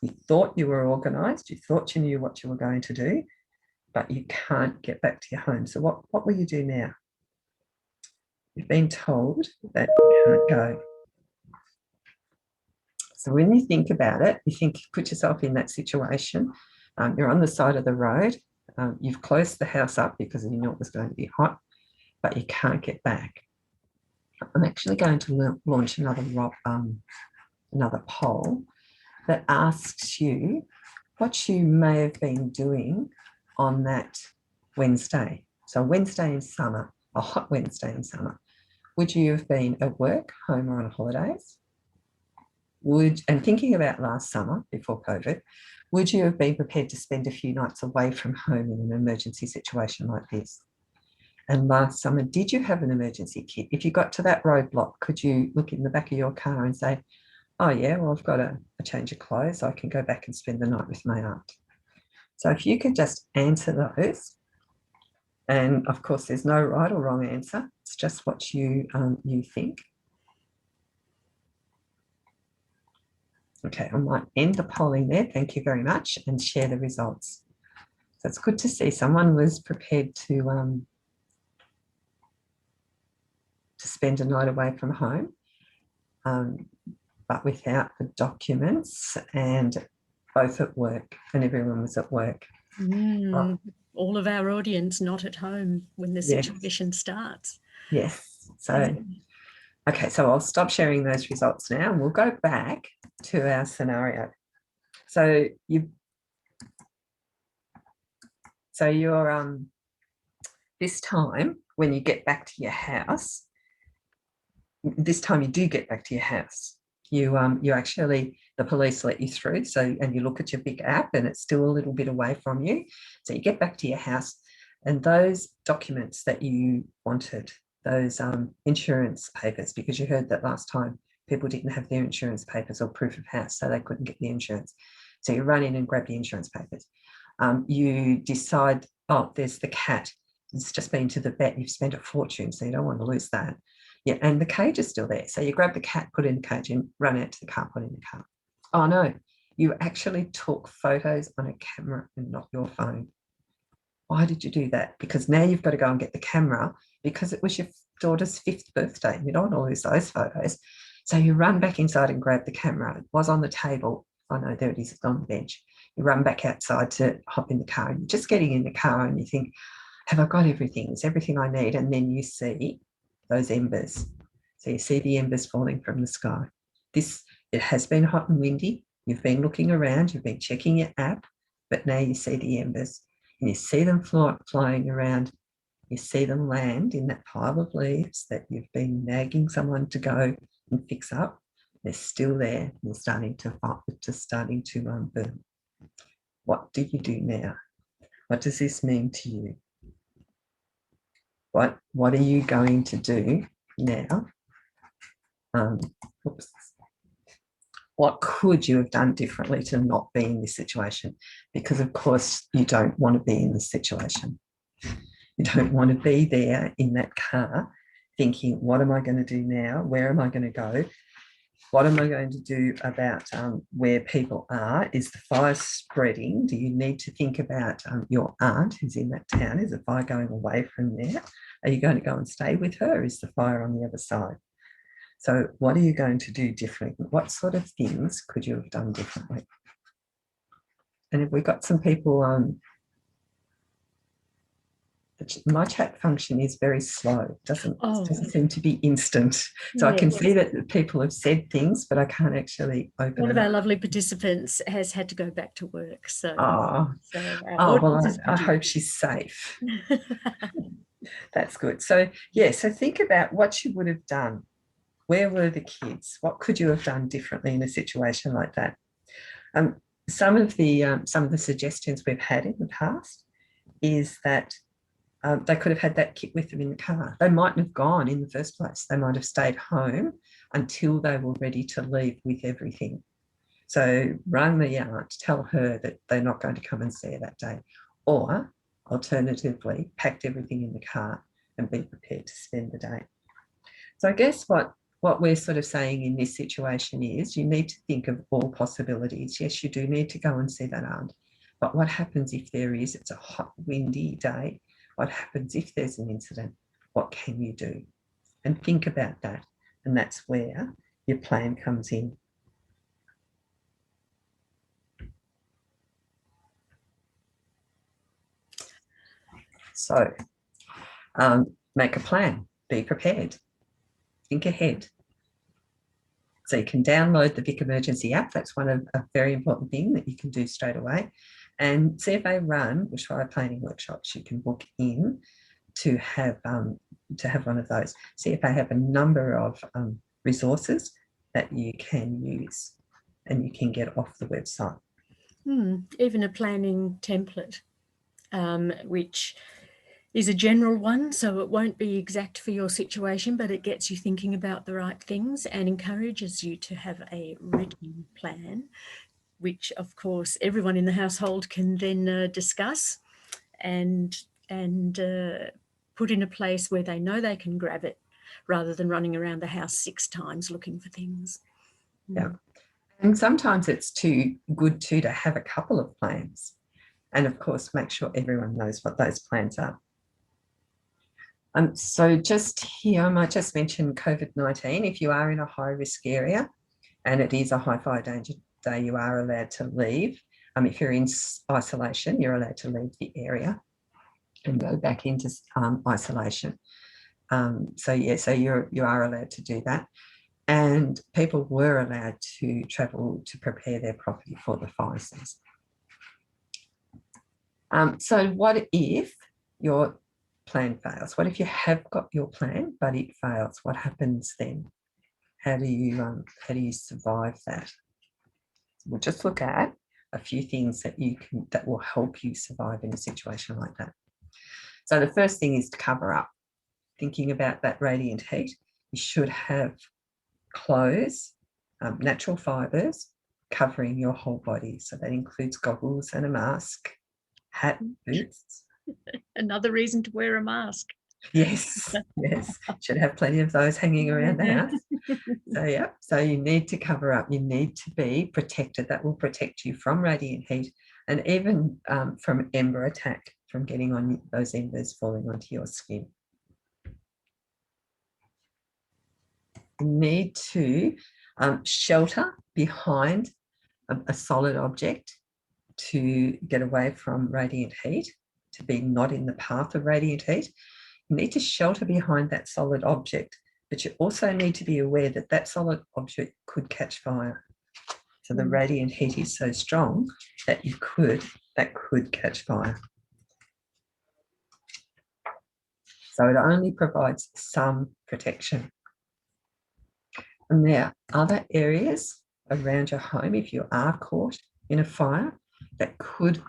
You thought you were organised. You thought you knew what you were going to do, but you can't get back to your home. So what will you do now? You've been told that you can't go. So when you think about it, put yourself in that situation. You're on the side of the road. You've closed the house up because you knew it was going to be hot. but you can't get back. I'm actually going to launch another poll that asks you what you may have been doing on that Wednesday. So Wednesday in summer, a hot Wednesday in summer. Would you have been at work, home, or on holidays? And thinking about last summer before COVID, would you have been prepared to spend a few nights away from home in an emergency situation like this? And last summer, did you have an emergency kit? If you got to that roadblock, could you look in the back of your car and say, oh yeah, well, I've got a change of clothes. I can go back and spend the night with my aunt. So if you could just answer those, and of course, there's no right or wrong answer. It's just what you think. Okay, I might end the polling there. Thank you very much, and share the results. So it's good to see someone was prepared to spend a night away from home, but without the documents, and both at work, and everyone was at work. All of our audience not at home when the situation starts. Yes. So, okay, so I'll stop sharing those results now, and we'll go back to our scenario. So you're this time when you get back to your house, this time you do get back to your house. You actually, the police let you through. So, and you look at your big app and it's still a little bit away from you. So you get back to your house, and those documents that you wanted, those insurance papers, because you heard that last time people didn't have their insurance papers or proof of house, so they couldn't get the insurance. So you run in and grab the insurance papers. You decide, oh, there's the cat. It's just been to the vet. You've spent a fortune, so you don't want to lose that. Yeah, and the cage is still there. So you grab the cat, put it in the cage, and run out to the car, put it in the car. Oh no, you actually took photos on a camera and not your phone. Why did you do that? Because now you've got to go and get the camera because it was your daughter's 5th birthday. You don't want to lose those photos. So you run back inside and grab the camera. It was on the table. Oh no, there it is, it's on the bench. You run back outside to hop in the car, and you're just getting in the car and you think, have I got everything? Is everything I need? And then you see those embers. So you see the embers falling from the sky. It has been hot and windy. You've been looking around, you've been checking your app, but now you see the embers, and you see them flying around. You see them land in that pile of leaves that you've been nagging someone to go and fix up. They're still there. They're starting to burn. What do you do now? What does this mean to you? What are you going to do now? What could you have done differently to not be in this situation? Because of course you don't want to be in this situation. You don't want to be there in that car thinking, what am I going to do now? Where am I going to go? What am I going to do about where people are? Is the fire spreading? Do you need to think about your aunt who's in that town? Is the fire going away from there? Are you going to go and stay with her? Is the fire on the other side? So what are you going to do differently? What sort of things could you have done differently? And if we've got some people my chat function is very slow. It doesn't seem to be instant. So I can see that people have said things, but I can't actually open it. One of our lovely participants has had to go back to work. So, well, I hope she's safe. That's good. So, so think about what you would have done. Where were the kids? What could you have done differently in a situation like that? Some of the suggestions we've had in the past is that they could have had that kit with them in the car. They mightn't have gone in the first place. They might have stayed home until they were ready to leave with everything. So rang the aunt, tell her that they're not going to come and see her that day. Or alternatively, packed everything in the car and be prepared to spend the day. So I guess what we're sort of saying in this situation is you need to think of all possibilities. Yes, you do need to go and see that aunt. But what happens if it's a hot, windy day? What happens if there's an incident? What can you do? And think about that. And that's where your plan comes in. So make a plan, be prepared, think ahead. So you can download the Vic Emergency app. That's a very important thing that you can do straight away. And see if they run bushfire planning workshops. You can book in to have one of those. See if they have a number of resources that you can use and you can get off the website. Even a planning template, which is a general one, so it won't be exact for your situation, but it gets you thinking about the right things and encourages you to have a written plan, which of course everyone in the household can then discuss and put in a place where they know they can grab it, rather than running around the house 6 times looking for things. Yeah. And sometimes it's too good to have a couple of plans. And of course, make sure everyone knows what those plans are. So just here, I might just mention COVID-19. If you are in a high-risk area and it is a high fire danger day, you are allowed to leave. If you're in isolation, you're allowed to leave the area and go back into isolation. So you are allowed to do that. And people were allowed to travel to prepare their property for the fire season. So what if your plan fails? What if you have got your plan but it fails? What happens then? How do you survive that? We'll just look at a few things that will help you survive in a situation like that. So the first thing is to cover up. Thinking about that radiant heat, you should have clothes, natural fibres covering your whole body. So that includes goggles and a mask, hat, boots. Another reason to wear a mask. Yes, should have plenty of those hanging around the house. So you need to cover up. You need to be protected. That will protect you from radiant heat and even from ember attack, from getting on those embers falling onto your skin. You need to shelter behind a solid object to get away from radiant heat, to be not in the path of radiant heat. You need to shelter behind that solid object, but you also need to be aware that that solid object could catch fire. So the radiant heat is so strong that that could catch fire. So it only provides some protection. And there are other areas around your home, if you are caught in a fire, that could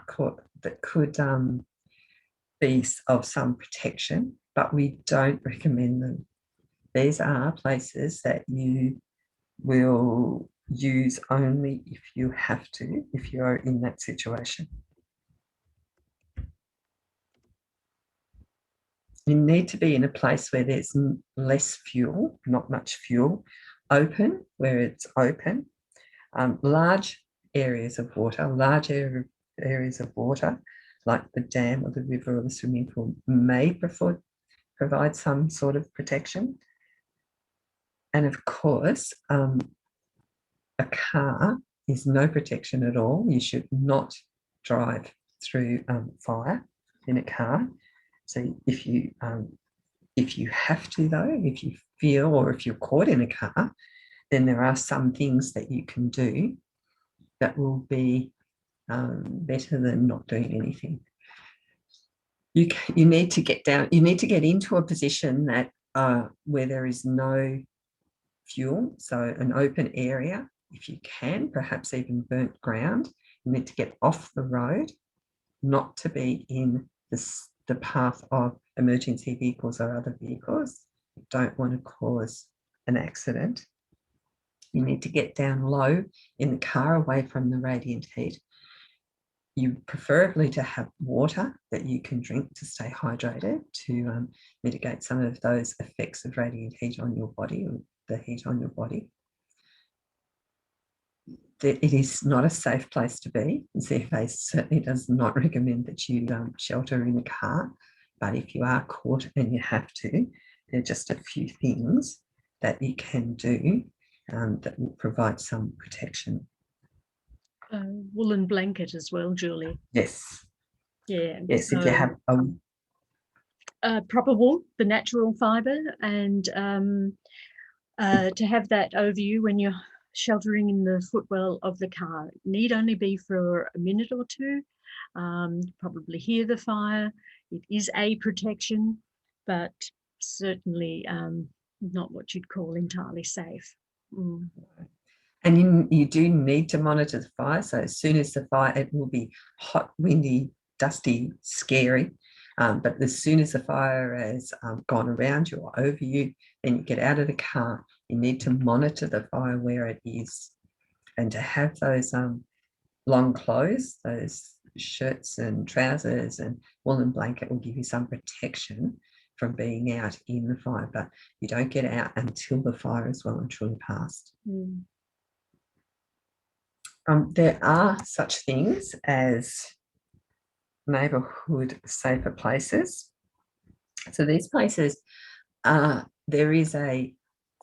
be of some protection, but we don't recommend them. These are places that you will use only if you have to, if you're in that situation. You need to be in a place where there's less fuel, not much fuel, open, where it's open, large areas of water, like the dam or the river or the swimming pool, may provide some sort of protection. And of course, a car is no protection at all. You should not drive through fire in a car. So if you have to, though, if you feel, or if you're caught in a car, then there are some things that you can do that will be better than not doing anything. You need to get down. You need to get into a position that where there is no fuel, so an open area, if you can, perhaps even burnt ground. You need to get off the road, not to be in the path of emergency vehicles or other vehicles. You don't want to cause an accident. You need to get down low in the car, away from the radiant heat. You preferably to have water that you can drink to stay hydrated, to mitigate some of those effects of radiant heat on your body, or the heat on your body. It is not a safe place to be. The CFA certainly does not recommend that you shelter in a car, but if you are caught and you have to, there are just a few things that you can do that will provide some protection. Woolen blanket as well, Julie. Yes. Yeah. Yes, so, if you have proper wool, the natural fibre, and to have that over you when you're sheltering in the footwell of the car. It need only be for a minute or two. Probably hear the fire. It is a protection, but certainly not what you'd call entirely safe. Mm. And you do need to monitor the fire. So as soon as the fire, it will be hot, windy, dusty, scary. But as soon as the fire has gone around you or over you, then you get out of the car. You need to monitor the fire where it is, and to have those long clothes, those shirts and trousers and woolen blanket will give you some protection from being out in the fire. But you don't get out until the fire is well and truly past. Mm. There are such things as neighbourhood safer places. So these places, there is a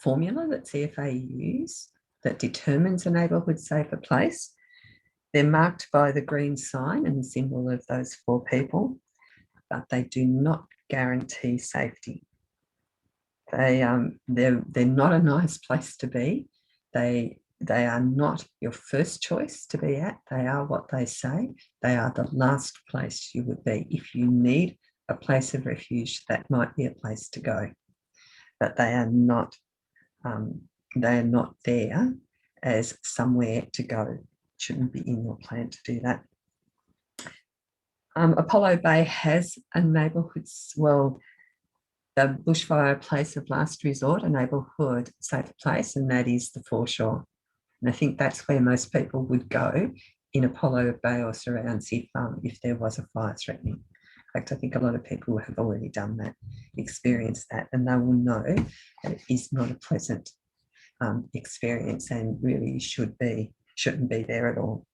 formula that CFA use that determines a neighbourhood safer place. They're marked by the green sign and the symbol of those 4 people, but they do not guarantee safety. They're not a nice place to be. They are not your first choice to be at. They are what they say. They are the last place you would be. If you need a place of refuge, that might be a place to go. But they are not there as somewhere to go. It shouldn't be in your plan to do that. Apollo Bay has a neighbourhood, well, the bushfire place of last resort, a neighbourhood safer place, and that is the foreshore. And I think that's where most people would go in Apollo Bay or surrounds if there was a fire threatening. In fact, I think a lot of people have already done that, experienced that, and they will know that it is not a pleasant experience and really shouldn't be there at all.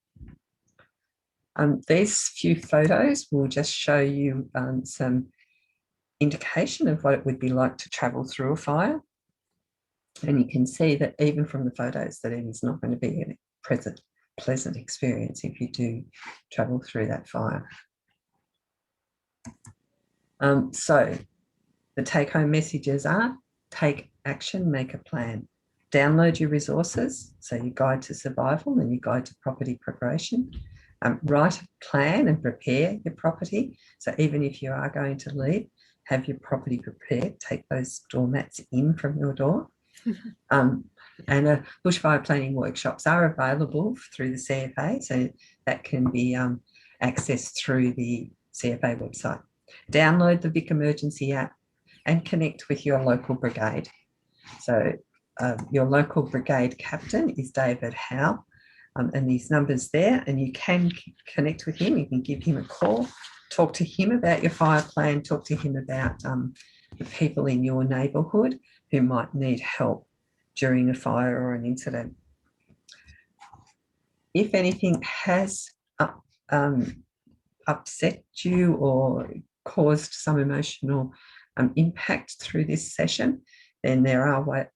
These few photos will just show you some indication of what it would be like to travel through a fire. And you can see that even from the photos that it is not going to be a pleasant experience if you do travel through that fire. So the take-home messages are: take action, make a plan. Download your resources, so your guide to survival and your guide to property preparation. Write a plan and prepare your property. So even if you are going to leave, have your property prepared. Take those doormats in from your door. And bushfire planning workshops are available through the CFA, so that can be accessed through the CFA website. Download the Vic Emergency app and connect with your local brigade. So your local brigade captain is David Howe, and these numbers there, and you can connect with him. You can give him a call, talk to him about your fire plan, talk to him about the people in your neighbourhood who might need help during a fire or an incident. If anything has upset you or caused some emotional impact through this session, then there are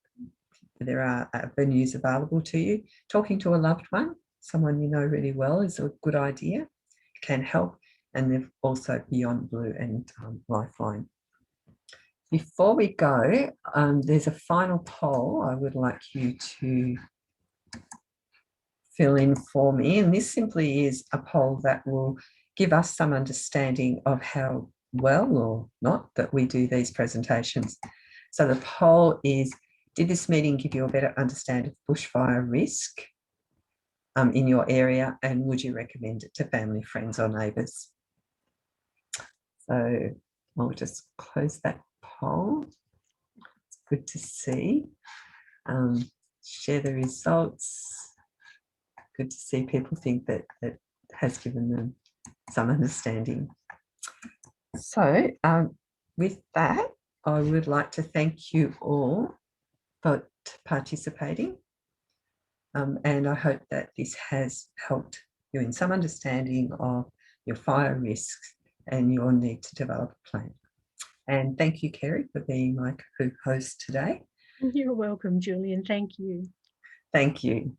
avenues available to you. Talking to a loved one, someone you know really well, is a good idea, can help. And they've also Beyond Blue and Lifeline. Before we go, there's a final poll I would like you to fill in for me. And this simply is a poll that will give us some understanding of how well or not that we do these presentations. So the poll is: did this meeting give you a better understanding of bushfire risk in your area, and would you recommend it to family, friends or neighbours? So I'll just close that poll. It's good to see. Share the results. Good to see people think that it has given them some understanding. So with that, I would like to thank you all for participating. And I hope that this has helped you in some understanding of your fire risks and your need to develop a plan. And thank you, Kerry, for being my co-host today. You're welcome, Julian. Thank you. Thank you.